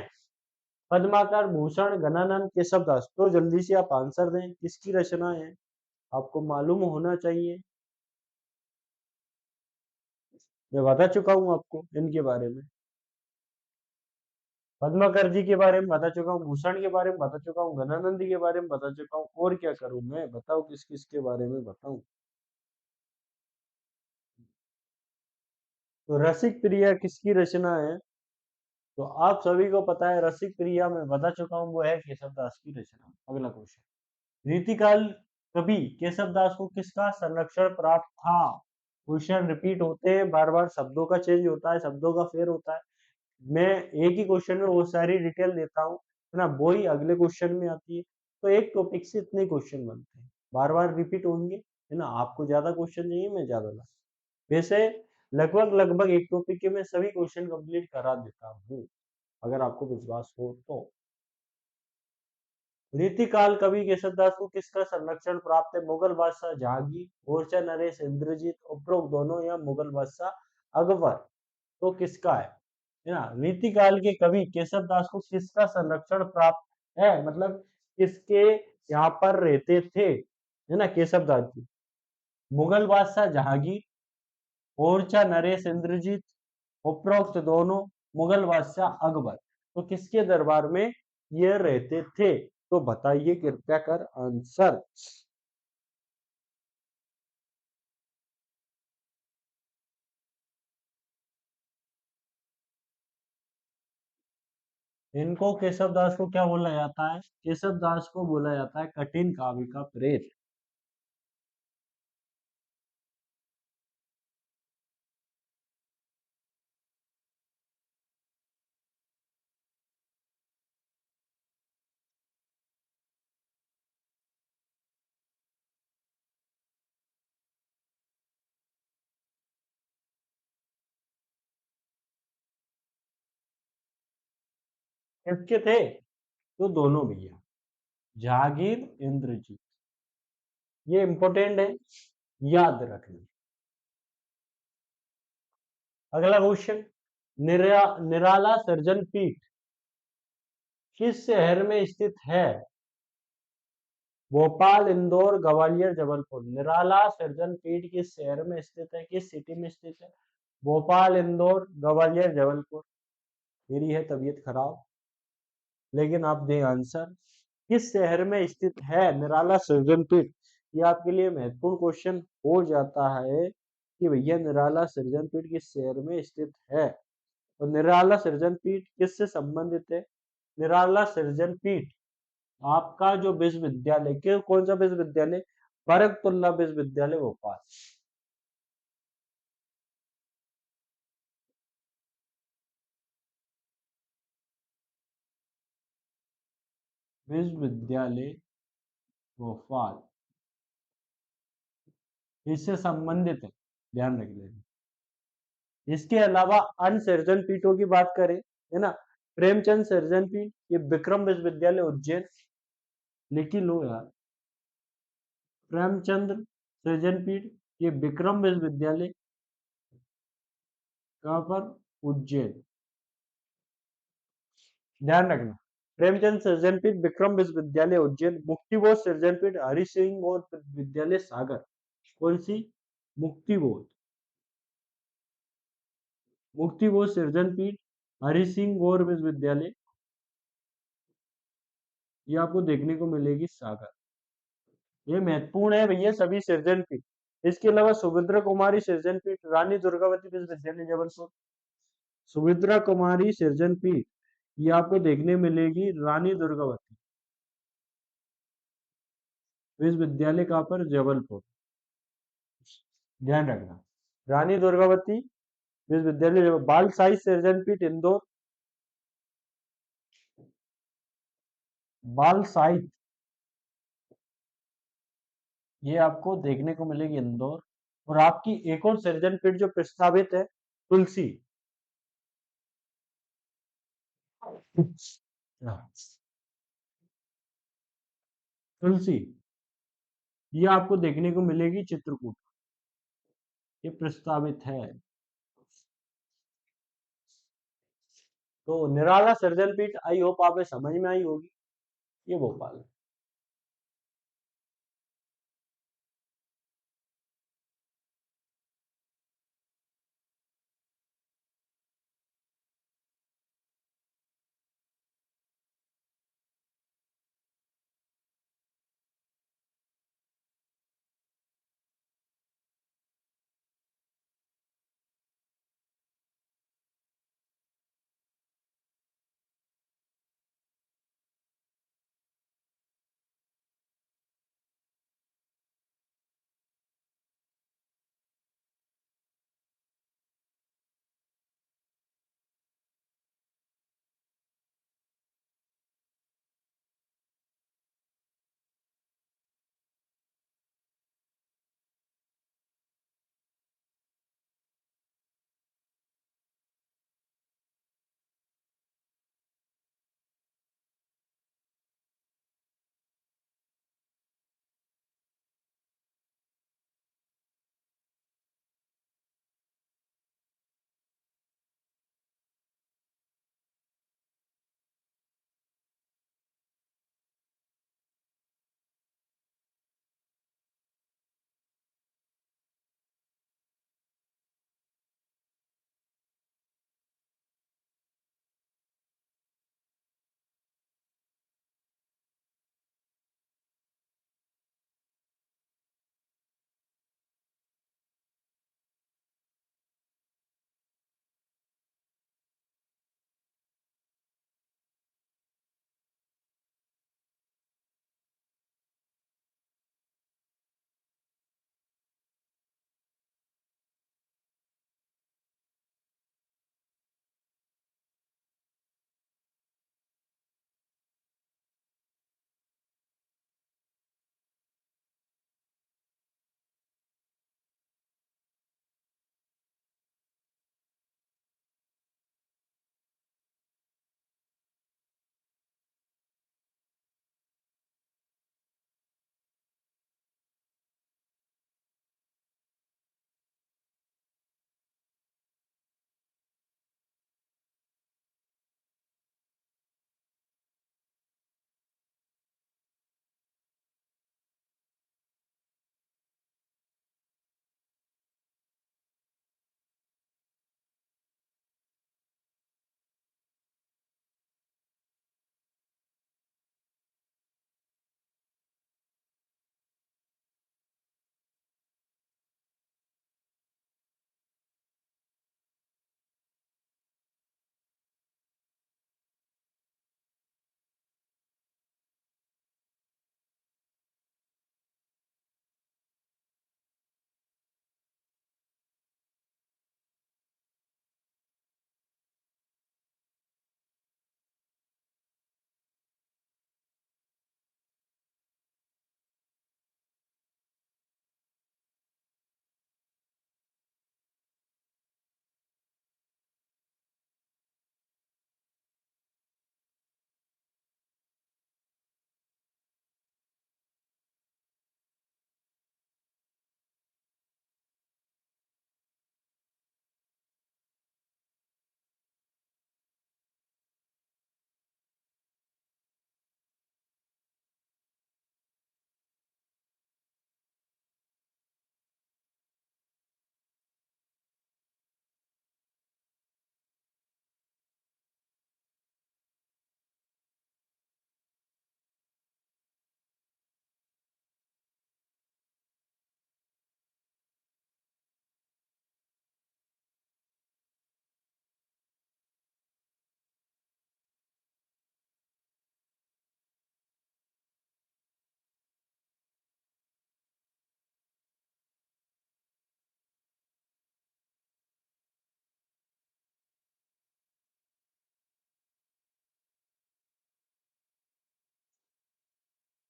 पद्माकर, भूषण, घनानंद, केशवदास। तो जल्दी से आप आंसर दें, किसकी रचना है? आपको मालूम होना चाहिए। मैं बता चुका हूं आपको इनके बारे में, पद्माकर जी के बारे में बता चुका हूँ, भूषण के बारे में बता चुका हूँ, घनानंद के बारे में बता चुका हूँ। और क्या करूं मैं, बताओ किस किस के बारे में बताऊं? तो रसिक प्रिया किसकी रचना है? तो आप सभी को पता है, रसिक प्रिया मैं बता चुका हूँ, वो है केशवदास की रचना। अगला क्वेश्चन, रीतिकाल कवि केशवदास को किसका संरक्षण प्राप्त था? क्वेश्चन रिपीट होते हैं बार बार, शब्दों का चेंज होता है, शब्दों का फेर होता है। मैं एक ही क्वेश्चन में वो सारी डिटेल देता हूँ, है ना, वो ही अगले क्वेश्चन में आती है। तो एक टॉपिक से इतने क्वेश्चन बनते हैं, बार बार रिपीट होंगे, है ना। आपको ज्यादा क्वेश्चन चाहिए, मैं ज्यादा ला, वैसे लगभग लगभग एक टॉपिक के मैं सभी क्वेश्चन कंप्लीट करा देता हूँ, अगर आपको विश्वास हो तो। रीतिकाल कवि केशवदास को किसका संरक्षण प्राप्त है? मुगल बादशाह जहांगीर, ओरछा नरेश, इंद्रजीत, उपरोक्त दोनों, या मुगल बादशाह अकबर। तो किसका है ना? रीतिकाल के कवि केशवदास को किसका संरक्षण प्राप्त है, मतलब किसके यहाँ पर रहते थे, है ना, केशवदास जी? मुगल बादशाह जहांगीर, ओरछा नरेश, इंद्रजीत, उपरोक्त दोनों, मुगल बादशाह अकबर। तो किसके दरबार में ये रहते थे? तो बताइए कृपया कर आंसर। इनको केशवदास को क्या बोला जाता है? केशवदास को बोला जाता है कठिन काव्य का प्रेत। किसके थे? तो दोनों भैया, जहांगीर, इंद्रजीत। ये इंपॉर्टेंट है, याद रखना। अगला क्वेश्चन, निराला सर्जन पीठ किस शहर में स्थित है? भोपाल, इंदौर, ग्वालियर, जबलपुर। निराला सर्जन पीठ किस शहर में स्थित है, किस सिटी में स्थित है? भोपाल, इंदौर, ग्वालियर, जबलपुर। मेरी है तबीयत खराब, लेकिन आप दें आंसर। किस शहर में स्थित है निराला सर्जन पीठ? ये आपके लिए महत्वपूर्ण क्वेश्चन हो जाता है कि भैया निराला सर्जन पीठ किस शहर में स्थित है। तो निराला सर्जन पीठ किससे संबंधित है? निराला सर्जन पीठ आपका जो विश्वविद्यालय के, कौन सा विश्वविद्यालय? बरकतुल्ला विश्वविद्यालय भोपाल। विश्वविद्यालय भोपाल इससे संबंधित है, ध्यान रख लेना। इसके अलावा अन्य सृजन पीठों की बात करें, है ना, प्रेमचंद सृजन पीठ, ये विक्रम विश्वविद्यालय उज्जैन, लिखी लो यार, प्रेमचंद सृजन पीठ, ये विक्रम विश्वविद्यालय कहाँ पर, उज्जैन, ध्यान रखना। प्रेमचंद सृजनपीठ विक्रम विश्वविद्यालय उज्जैन, मुक्तिबोध सृजनपीठ हरि सिंह और विद्यालय सागर, कौन सी, मुक्तिबोध, मुक्तिबोध सृजनपीठ हरि सिंह गौर विश्वविद्यालय, ये आपको देखने को मिलेगी सागर। ये महत्वपूर्ण है भैया सभी सृजनपीठ। इसके अलावा सुभद्रा कुमारी सृजनपीठ रानी दुर्गावती विश्वविद्यालय जबलपुर, सुभद्रा कुमारी सृजनपीठ ये आपको देखने मिलेगी रानी दुर्गावती विश्वविद्यालय कहाँ पर, जबलपुर, ध्यान रखना। रानी दुर्गावती विश्वविद्यालय, बाल साहित्य सृजनपीठ इंदौर, बाल साहित्य ये आपको देखने को मिलेगी इंदौर। और आपकी एक और सृजनपीठ जो प्रस्तावित है, तुलसी, तुलसी ये आपको देखने को मिलेगी चित्रकूट, ये प्रस्तावित है। तो निराला सृजनपीठ आई होप आप समझ में आई होगी, ये भोपाल।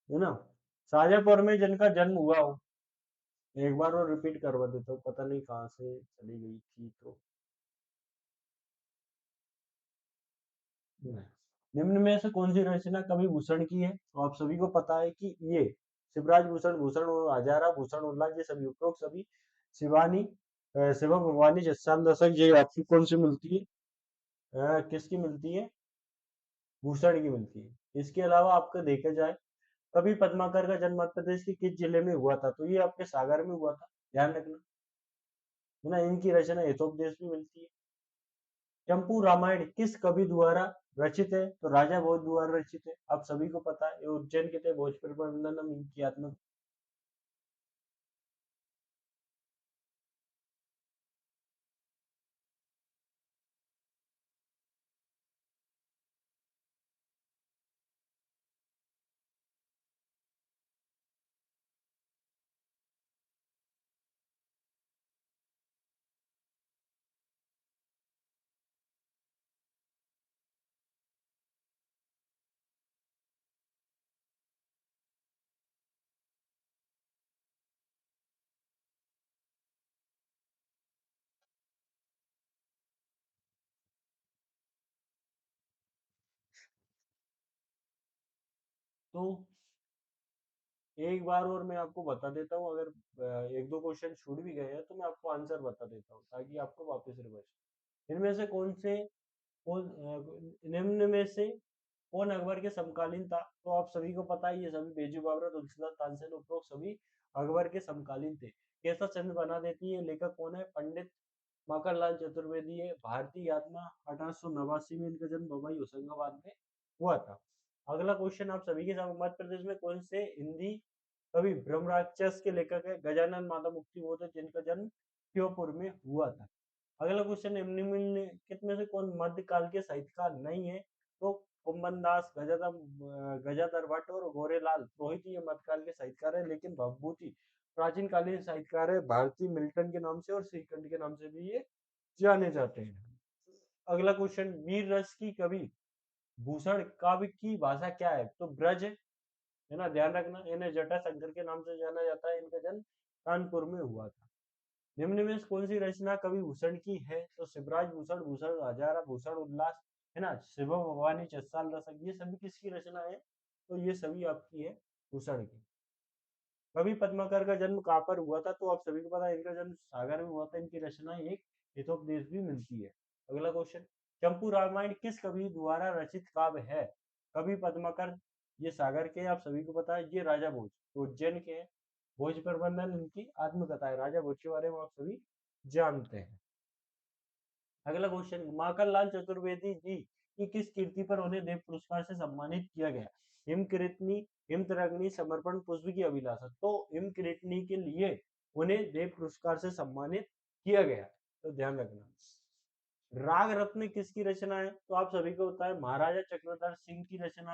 है ना, शाजापुर में जिनका जन्म हुआ हो। एक बार और रिपीट करवा देता हूँ, पता नहीं कहाँ से चली गई थी तो। निम्न में से कौन सी रचना कवि भूषण की है? तो आप सभी को पता है कि ये शिवराज भूषण, भूषण और हजारा, भूषण उल्लास, ये सभी उपरोक्त सभी शिवानी, शिवा भवानी, जस्सान दशक, ये आपकी कौन सी मिलती है? किसकी मिलती है? भूषण की मिलती है। इसके अलावा आपको देखा जाए, कवि पद्माकर का जन्म मध्य प्रदेश के किस जिले में हुआ था? तो ये आपके सागर में हुआ था, ध्यान रखना, है ना। इनकी रचना हितोपदेश भी मिलती है। चंपू रामायण किस कवि द्वारा रचित है? तो राजा भोज द्वारा रचित है, आप सभी को पता है। ये उज्जैन के थे, भोजपुर प्रबंधनम इनकी आत्मा। तो एक बार और मैं आपको बता देता हूँ, अगर एक दो क्वेश्चन छूट भी गए हैं तो मैं आपको आंसर बता देता हूँ, ताकि आपको वापस रिवर्स। इनमें से कौन निम्न में से कौन अकबर के समकालीन था? तो आप सभी को पता है, ये सभी बेजू बावरा, तुलसीदास, तानसेन उपरोक्त सभी अकबर के समकालीन थे। कैसा चंद बना देती है, लेखक कौन है? पंडित मकरलाल चतुर्वेदी है। भारतीय आत्मा, 1889 में इनका जन्म बम्बई होशंगाबाद में हुआ था। अगला क्वेश्चन आप सभी के सामने, मध्य प्रदेश में कौन से हिंदी कवि ब्रह्म राक्षस के लेखक है? गजानन माता मुक्ति बोध है, जिनका जन्म श्योपुर में हुआ था। अगला क्वेश्चन, निम्नलिखित में से कौन मध्यकाल के साहित्यकार नहीं है? तो कुम्मन दास, गजाधर भट्ट और गोरेलाल पुरोहित ये मध्यकाल के साहित्यकार है, लेकिन भवभूति प्राचीन कालीन साहित्यकार है, भारतीय मिल्टन के नाम से और श्रीकंठ के नाम से भी ये जाने जाते हैं। अगला क्वेश्चन, वीर रस की कवि भूषण काव्य की भाषा क्या है? तो ब्रज है ना, ध्यान रखना। इन्हें जटा शंकर के नाम से जाना जाता है, इनका जन्म कानपुर में हुआ था। निम्न में से कौन सी रचना कवि भूषण की है? तो शिवराज भूषण, भूषण हजारा, भूषण उल्लास, है ना, शिव भवानी, चस्साल दशक, ये सभी किसकी रचना है? तो ये सभी आपकी है भूषण की। कवि पद्माकर का जन्म कहाँ पर हुआ था? तो आप सभी को पता है, इनका जन्म सागर में हुआ था। इनकी रचना एक हितोपदेश भी मिलती है। अगला क्वेश्चन, चंपू रामायण किस कवि द्वारा रचित काव्य है? कवि पद्माकर, ये सागर के, आप सभी को पता है। ये राजा भोज, तो उज्जैन के हैं। भोज प्रबंधन इनकी आत्मकथा है। राजा भोज के बारे में आप सभी जानते हैं। अगला क्वेश्चन, माखनलाल चतुर्वेदी जी की किस कीर्ति पर उन्हें देव पुरस्कार से सम्मानित किया गया? हिमकृतनी, हिमतरंगिणी, समर्पण, पुष्प की अभिलाषा। तो हिमकृतनी के लिए उन्हें देव पुरस्कार से सम्मानित किया गया, तो ध्यान रखना। राग रत्न किसकी रचना है? तो आप सभी को पता है, महाराजा चक्रधर सिंह की रचना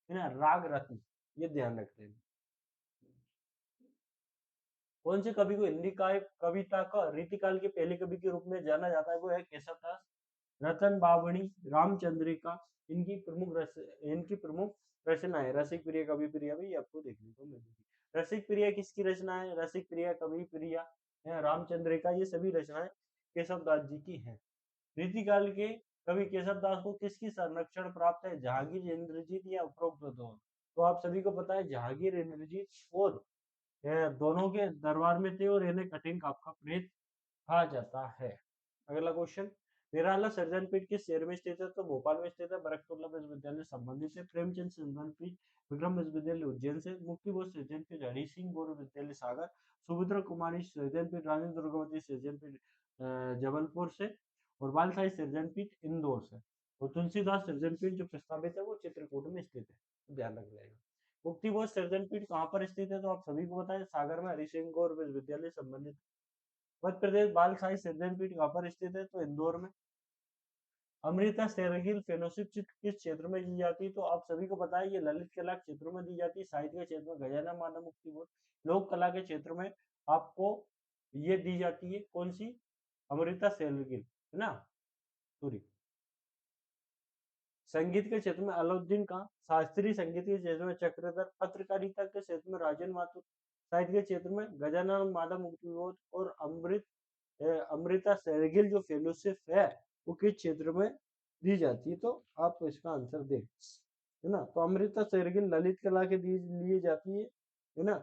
है ना, राग रत्न, ये ध्यान रखते हैं। कौन से कवि को हिंदी का कविता का रीतिकाल के पहले कवि के रूप में जाना जाता है? वो है केशवदास। रतन बावणी, रामचंद्रिका, इनकी प्रमुख रचना है। रसिक प्रिय, कवि प्रिया भी आपको देखने को मिलेगी। रसिक प्रिया किसकी रचना है? रसिक प्रिया, कवि प्रिया, रामचंद्रिका, ये सभी रचनाएं केशवदास जी की हैं। रीतिकाल के कवि केशवदास को किसकी संरक्षण प्राप्त है? जहांगीर, इंद्रजीत या उपरोक्त दोनों? तो आप सभी को पता है, जहांगीर, इंद्रजीत और ये दोनों के दरबार में थे, और इन्हें कठिन काप का प्रेत कहा जाता है। अगला क्वेश्चन, निराला सृजन पीठ किस शहर में स्थित है? तो भोपाल में स्थित है। बरकतुल्लाह विश्वविद्यालय संबंधित है। प्रेमचंद सृजन पीठ विक्रम विश्वविद्यालय उज्जैन से। मुक्ति बोध सृजन पीठ हरि सिंह गौरव विद्यालय सागर। सुभद्रा कुमारी सृजन पीठ, रानी दुर्गावती सृजन पीठ जबलपुर से। और बाल साहित्य सृजन पीठ इंदौर से। और तुलसीदास सृजन पीठ जो प्रस्तावित है वो चित्रकूट में स्थित है, ध्यान रख लेगा। मुक्ति बोध सृजन पीठ कहाँ पर स्थित है? तो आप सभी को बताएं, सागर में हरि सिंह गौरव विश्वविद्यालय संबंधित। मध्य प्रदेश बाल साहित्य सृजन पीठ कहाँ पर स्थित है? तो इंदौर में। अमृता शेरगिल फेलोशिप किस क्षेत्र में दी जाती है? तो आप सभी को पता है, ये ललित कला क्षेत्रों में दी जाती है। साहित्य के क्षेत्र में गजानन मानव मुक्ति बोध। लोक कला के क्षेत्र में आपको ये दी जाती है, कौन सी? अमृता शेरगिल, है ना, सॉरी। संगीत के क्षेत्र में अलाउद्दीन खां, शास्त्रीय संगीत के क्षेत्र में चक्रधर, पत्रकारिता के क्षेत्र में राजेंद्र माथुर, साहित्य के क्षेत्र में गजानन माधव मुक्तिबोध और अमृता शेरगिल जो फेलोशिप है वो किस क्षेत्र में दी जाती है, तो आप इसका आंसर दें, है ना। तो अमृता शेरगिल ललित कला के लिए जाती है ना।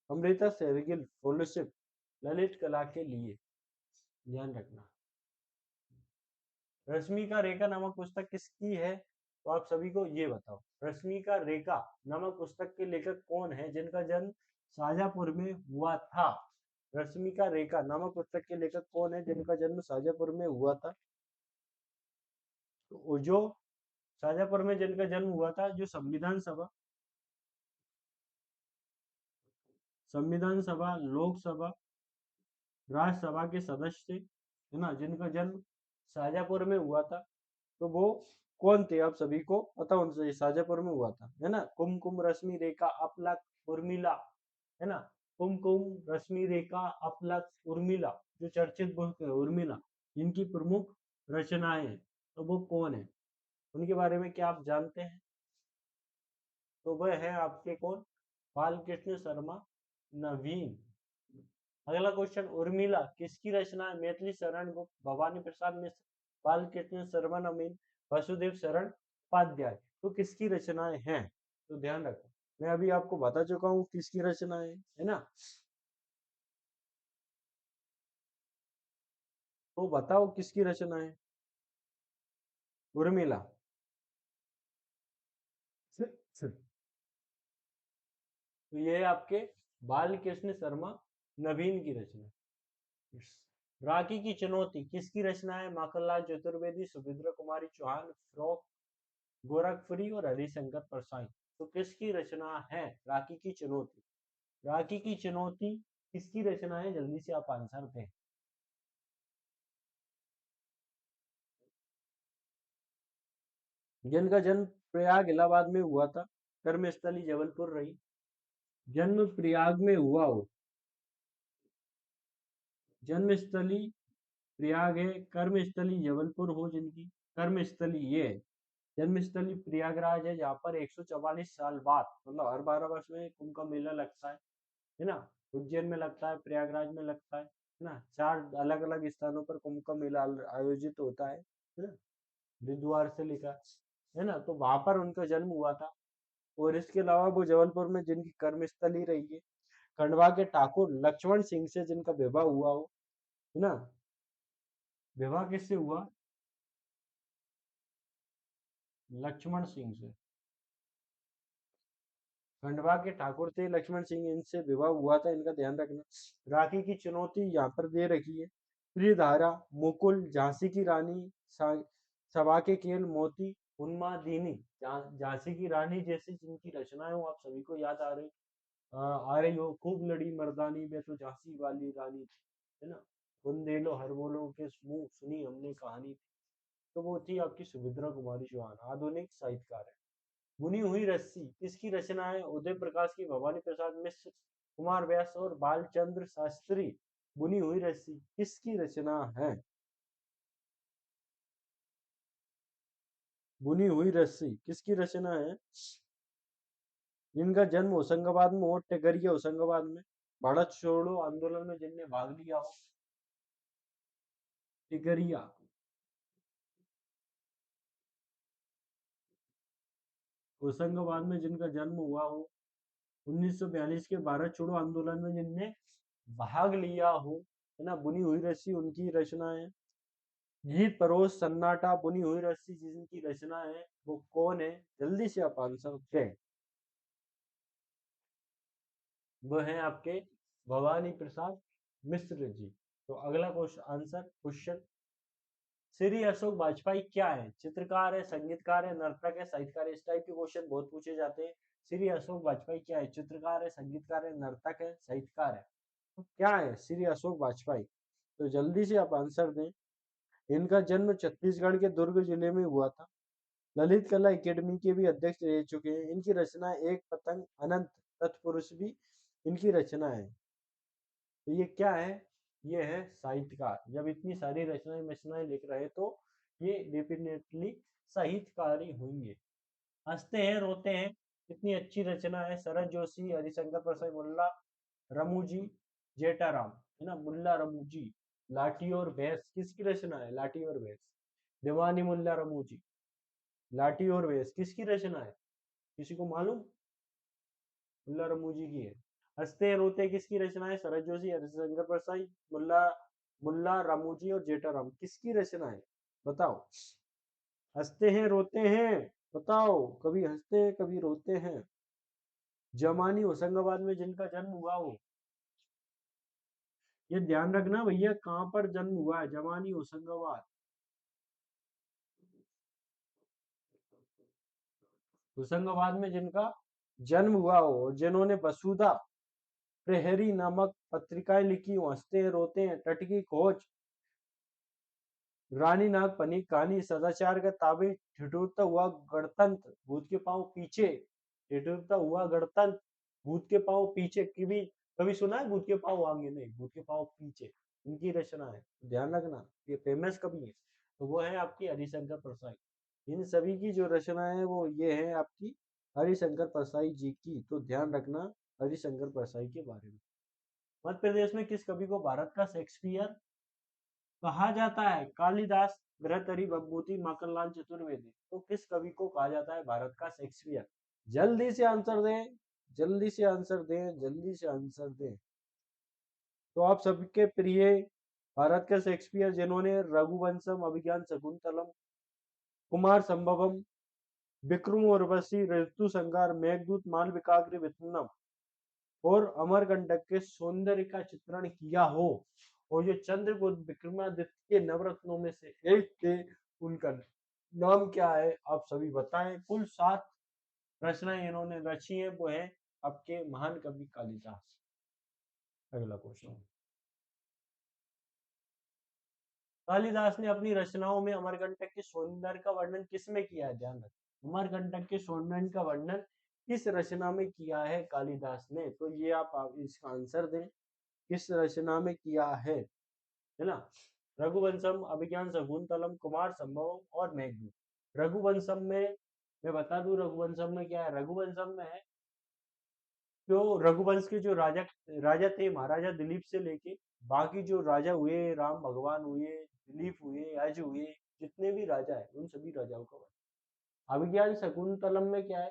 अमृता शेरगिल फेलोशिप ललित कला के लिए, ध्यान रखना। रश्मि का रेखा नामक पुस्तक किसकी है, तो आप सभी को ये बताओ, रश्मि का रेखा नामक पुस्तक के लेखक कौन है जिनका जन्म शाजापुर में हुआ था। रश्मि का रेखा नामक पुस्तक के लेखक कौन है जिनका जन्म शाजापुर में हुआ था, तो जो शाजापुर में जिनका जन्म हुआ था, जो संविधान सभा, लोकसभा, राज्यसभा के सदस्य थे, है ना, जिनका जन्म शाजापुर में हुआ था, तो वो कौन थे आप सभी को पता होना चाहिए, शाजापुर में हुआ था, है ना। कुमकुम, रश्मि, रेखा, अपलक, उर्मिला, है ना। कुमकुम, रश्मि, रेखा, अपलक, उर्मिला, जो चर्चित बुक है उर्मिला, इनकी प्रमुख रचनाएं हैं, तो वो कौन है, उनके बारे में क्या आप जानते हैं, तो वह है आपके कौन, बालकृष्ण शर्मा नवीन। अगला क्वेश्चन, उर्मिला किसकी रचना है, मैथिली शरण गुप्त, भवानी प्रसाद मिश्र, बालकृष्ण शर्मा नवीन, वसुदेव शरण उपाध्याय, तो किसकी रचनाएं हैं, तो ध्यान रखो, मैं अभी आपको बता चुका हूँ किसकी रचनाएं है ना, तो बताओ किसकी रचनाएं, उर्मिला। तो ये है आपके बालकृष्ण शर्मा नवीन की रचना। राखी की चुनौती किसकी रचना है, माखनलाल चतुर्वेदी, सुभद्रा कुमारी चौहान, फ्रॉक गोरखपुरी और हरिशंकर परसाई, तो किसकी रचना है राखी की चुनौती। राखी की चुनौती किसकी रचना है, जल्दी से आप आंसर दें। जिनका जन्म प्रयाग इलाहाबाद में हुआ था, कर्मस्थली जबलपुर रही, जन्म प्रयाग में हुआ हो, जन्मस्थली प्रयाग है, कर्मस्थली जबलपुर हो जिनकी, कर्मस्थली ये है, जन्मस्थली प्रयागराज है, जहाँ पर 144 साल बाद, मतलब हर 12 वर्ष में कुंभ का मेला लगता है ना। उज्जैन में लगता है, प्रयागराज में लगता है ना, 4 अलग अलग स्थानों पर कुंभ का मेला आयोजित होता है ना, हरिद्वार से लेकर, है ना, तो वहां पर उनका जन्म हुआ था। और इसके अलावा वो जबलपुर में जिनकी कर्मस्थली रही है, खंडवा के ठाकुर लक्ष्मण सिंह से जिनका विवाह हुआ हो, है ना। विवाह किससे हुआ, लक्ष्मण सिंह से, खंडवा के ठाकुर थे लक्ष्मण सिंह, इनसे विवाह हुआ था, इनका ध्यान रखना। राखी की चुनौती यहाँ पर दे रखी है, त्रिधारा, मुकुल, झांसी की रानी, सभा के खेल, मोती, उन्मादिनी, झांसी की रानी जैसी जिनकी रचनाएं हो आप सभी को याद आ रही हो, खूब लड़ी मर्दानी में तो झांसी वाली रानी थी, है ना, बुंदेलो हर बोलो के मुंह सुनी हमने कहानी थी, तो वो थी आपकी सुभद्रा कुमारी चौहान, आधुनिक साहित्यकार है। बुनी हुई रस्सी किसकी रचना है, उदय प्रकाश की, भवानी प्रसाद मिश्र, कुमार व्यास और बालचंद्र शास्त्री। बुनी हुई रस्सी किसकी रचना है, बुनी हुई रस्सी किसकी रचना है, जिनका जन्म होशंगाबाद में हो, टेगरिया होशंगाबाद में, भारत छोड़ो आंदोलन में जिनने भाग लिया हो, टिगरिया होशंगाबाद में जिनका जन्म हुआ हो, 1942 के भारत छोड़ो आंदोलन में जिनने भाग लिया हो, है ना, बुनी हुई रस्सी उनकी रचना है। गीत परोस सन्नाटा, बुनी हुई रस्सी जिनकी रचना है, वो कौन है, जल्दी से आप आंसर दें। वो है आपके भवानी प्रसाद मिश्र जी। तो अगला क्वेश्चन, श्री अशोक वाजपेयी क्या है, चित्रकार है, संगीतकार है, नर्तक है, साहित्यकार है, इस टाइप के क्वेश्चन बहुत पूछे जाते हैं। श्री अशोक वाजपेयी क्या है, चित्रकार है, संगीतकार है, नर्तक है, साहित्यकार है, तो क्या है श्री अशोक वाजपेयी, तो जल्दी से आप आंसर दें। इनका जन्म छत्तीसगढ़ के दुर्ग जिले में हुआ था, ललित कला एकेडमी के भी अध्यक्ष रह चुके हैं, इनकी रचना एक पतंग अनंत तत्पुरुष भी इनकी रचना है, तो ये क्या है, ये है साहित्यकार। जब इतनी सारी रचनाएं लिख रहे तो ये डेफिनेटली साहित्यकारी होंगे। हंसते हैं रोते हैं कितनी अच्छी रचना है। शरद जोशी, हरिशंकर प्रसाद, मुल्ला रमूजी, जेठाराम, है ना, मुल्ला रमूजी। लाठी और भैंस किसकी रचना है? लाठी और भैंस, दीवानी मुल्ला रमूजी। लाठी और भैंस किसकी रचना है? किसी को मालूम? मुल्ला रमूजी की है। हंसते हैं रोते हैं किसकी रचना है? शरद जोशी, हरिशंकर प्रसाद, मुल्ला मुल्ला रामूजी और जेठाराम। किसकी रचना है? बताओ। हंसते हैं रोते हैं, बताओ। कभी हंसते हैं कभी रोते हैं। जमानी होशंगाबाद में जिनका जन्म हुआ हो, ये ध्यान रखना भैया, कहां पर जन्म हुआ है? जमानी होशंगाबाद। होशंगाबाद में जिनका जन्म हुआ हो और जिन्होंने वसुधा प्रहरी नामक पत्रिकाएं लिखी हो। हंसते हैं रोते हैं, तट की खोज, रानी नागफनी कहानी, सदाचार का ताबीज, ठिठुरता हुआ गणतंत्र, भूत के पांव पीछे। ठिठुरता हुआ गणतंत्र, भूत के पांव पीछे। कभी कभी सुना है भूत के पांव आगे? नहीं, भूत के पांव पीछे इनकी रचना है, ध्यान रखना। ये फेमस कवि है, तो वो है आपकी हरिशंकर परसाई। इन सभी की जो रचना है वो ये है आपकी हरिशंकर परसाई जी की, तो ध्यान रखना हरिशंकर परसाई के बारे में। मध्य प्रदेश में किस कवि को भारत का शेक्सपियर कहा जाता है? कालिदास, भर्तृहरि, भवभूति, माखनलाल चतुर्वेदी। तो किस कवि को कहा जाता है भारत का शेक्सपियर? जल्दी से आंसर दें, जल्दी से आंसर दें, जल्दी से आंसर दें। तो आप सबके प्रिय भारत का शेक्सपियर, जिन्होंने रघुवंशम, अभिज्ञान शकुंतलम, कुमार संभवम, विक्रम उर्वशी, ऋतु संहार, मेघदूत, मालविकाग्निमित्रम और अमरकंटक के सौंदर्य का चित्रण किया हो, और जो चंद्रगुप्त विक्रमादित्य के नवरत्नों में से एक थे, उनका नाम क्या है? आप सभी बताएं। कुल 7 रचनाएं इन्होंने रची है, वो है आपके महान कवि कालिदास। अगला क्वेश्चन। कालिदास ने अपनी रचनाओं में अमरकंटक के सौंदर्य का वर्णन किसमें किया है? ध्यान रखें, अमरकंटक के सौंदर्य का वर्णन किस रचना में किया है कालिदास ने? तो ये आप इसका आंसर दें, किस रचना में किया है ना? रघुवंशम, अभिज्ञान शकुंतलम, कुमार संभवम और मेघदूत। रघुवंशम में मैं बता दूं, रघुवंशम में क्या है? रघुवंशम में है जो रघुवंश के जो राजा राजा थे, महाराजा दिलीप से लेके बाकी जो राजा हुए, राम भगवान हुए, दिलीप हुए, अज हुए, जितने भी राजा है उन सभी राजाओं का वर्णन। अभिज्ञान शकुंतलम में क्या है?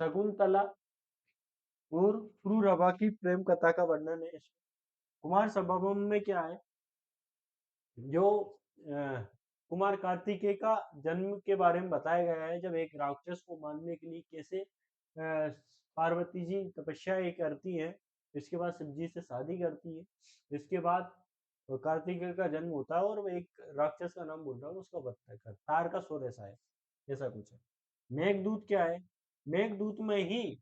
शकुंतला और पुरूरवा की प्रेम कथा का वर्णन है इसमें। कुमार संभवम में क्या है? जो कुमार कार्तिकेय का जन्म के बारे में बताया गया है, जब एक राक्षस को मारने के लिए कैसे पार्वती जी तपस्या ये करती हैं, इसके बाद शिव जी से शादी करती है, इसके बाद कार्तिकेय का जन्म होता है और वो एक राक्षस का नाम बोल रहा हूँ, उसका वध कर तार का स्वर ऐसा है, ऐसा कुछ है। मेघदूत क्या है? मेघदूत में ही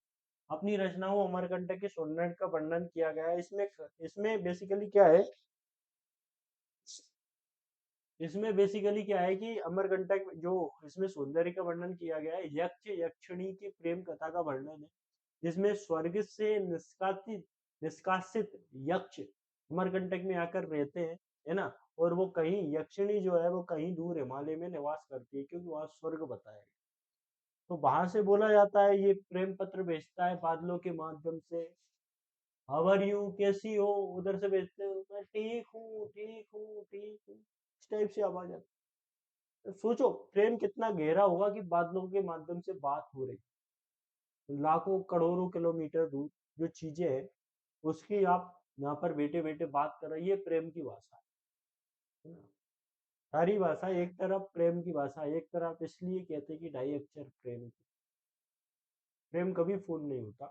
अपनी रचनाओं अमरकंटक के सौंदर्य का वर्णन किया गया है। इसमें इसमें बेसिकली क्या है? इसमें बेसिकली क्या है कि अमरकंटक जो इसमें सौंदर्य का वर्णन किया गया है, यक्ष यक्षिणी की प्रेम कथा का वर्णन है, जिसमें स्वर्ग से निष्कासित यक्ष अमरकंटक में आकर रहते हैं, है ना? और वो कहीं यक्षिणी जो है वो कहीं दूर हिमालय में निवास करती है, क्योंकि वहां स्वर्ग बताया गया। तो वहां से बोला जाता है, ये प्रेम पत्र भेजता है बादलों के माध्यम से। हाउ आर यू, कैसी हो? उधर से भेजते हो, मैं ठीक हूँ, ठीक हूँ, ठीक हूँ, इस टाइप से आवाज आती है। सोचो प्रेम कितना गहरा होगा कि बादलों के माध्यम से बात हो रही, लाखों करोड़ों किलोमीटर दूर जो चीजें हैं उसकी आप यहाँ पर बैठे बैठे बात कर रहे हैं। ये प्रेम की भाषा है ना? सारी भाषा एक तरफ प्रेम की भाषा एक तरफ, इसलिए कहते हैं कि ढाई अक्षर प्रेम की। प्रेम कभी फूल नहीं होता।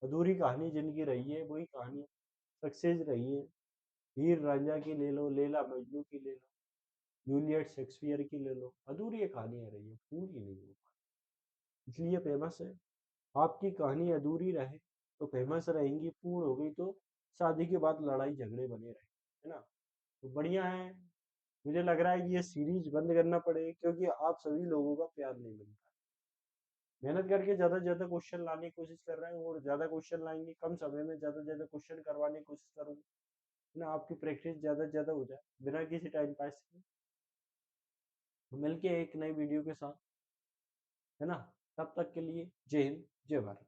अधूरी कहानी जिनकी रही है वही कहानी सक्सेस रही है। हीर रांझा की ले लो, लैला मजनू की ले लो, जूलियट शेक्सपियर की ले लो, अधूरी कहानियां रही है, पूरी नहीं हो पाई, इसलिए फेमस है। आपकी कहानी अधूरी रहे तो फेमस रहेंगी, पूर्ण हो गई तो शादी के बाद लड़ाई झगड़े बने रहे, है ना? तो बढ़िया है। मुझे लग रहा है कि ये सीरीज बंद करना पड़ेगा, क्योंकि आप सभी लोगों का प्यार नहीं मिलता। मेहनत करके ज्यादा से ज्यादा क्वेश्चन लाने की कोशिश कर रहे हैं, और ज्यादा क्वेश्चन लाएंगे, कम समय में ज्यादा से ज्यादा क्वेश्चन करवाने की कोशिश करूंगा, है ना? आपकी प्रैक्टिस ज्यादा से ज्यादा हो जाए बिना किसी टाइम पास के। तो मिलके एक नई वीडियो के साथ, है ना? तब तक के लिए जय हिंद, जय भारत।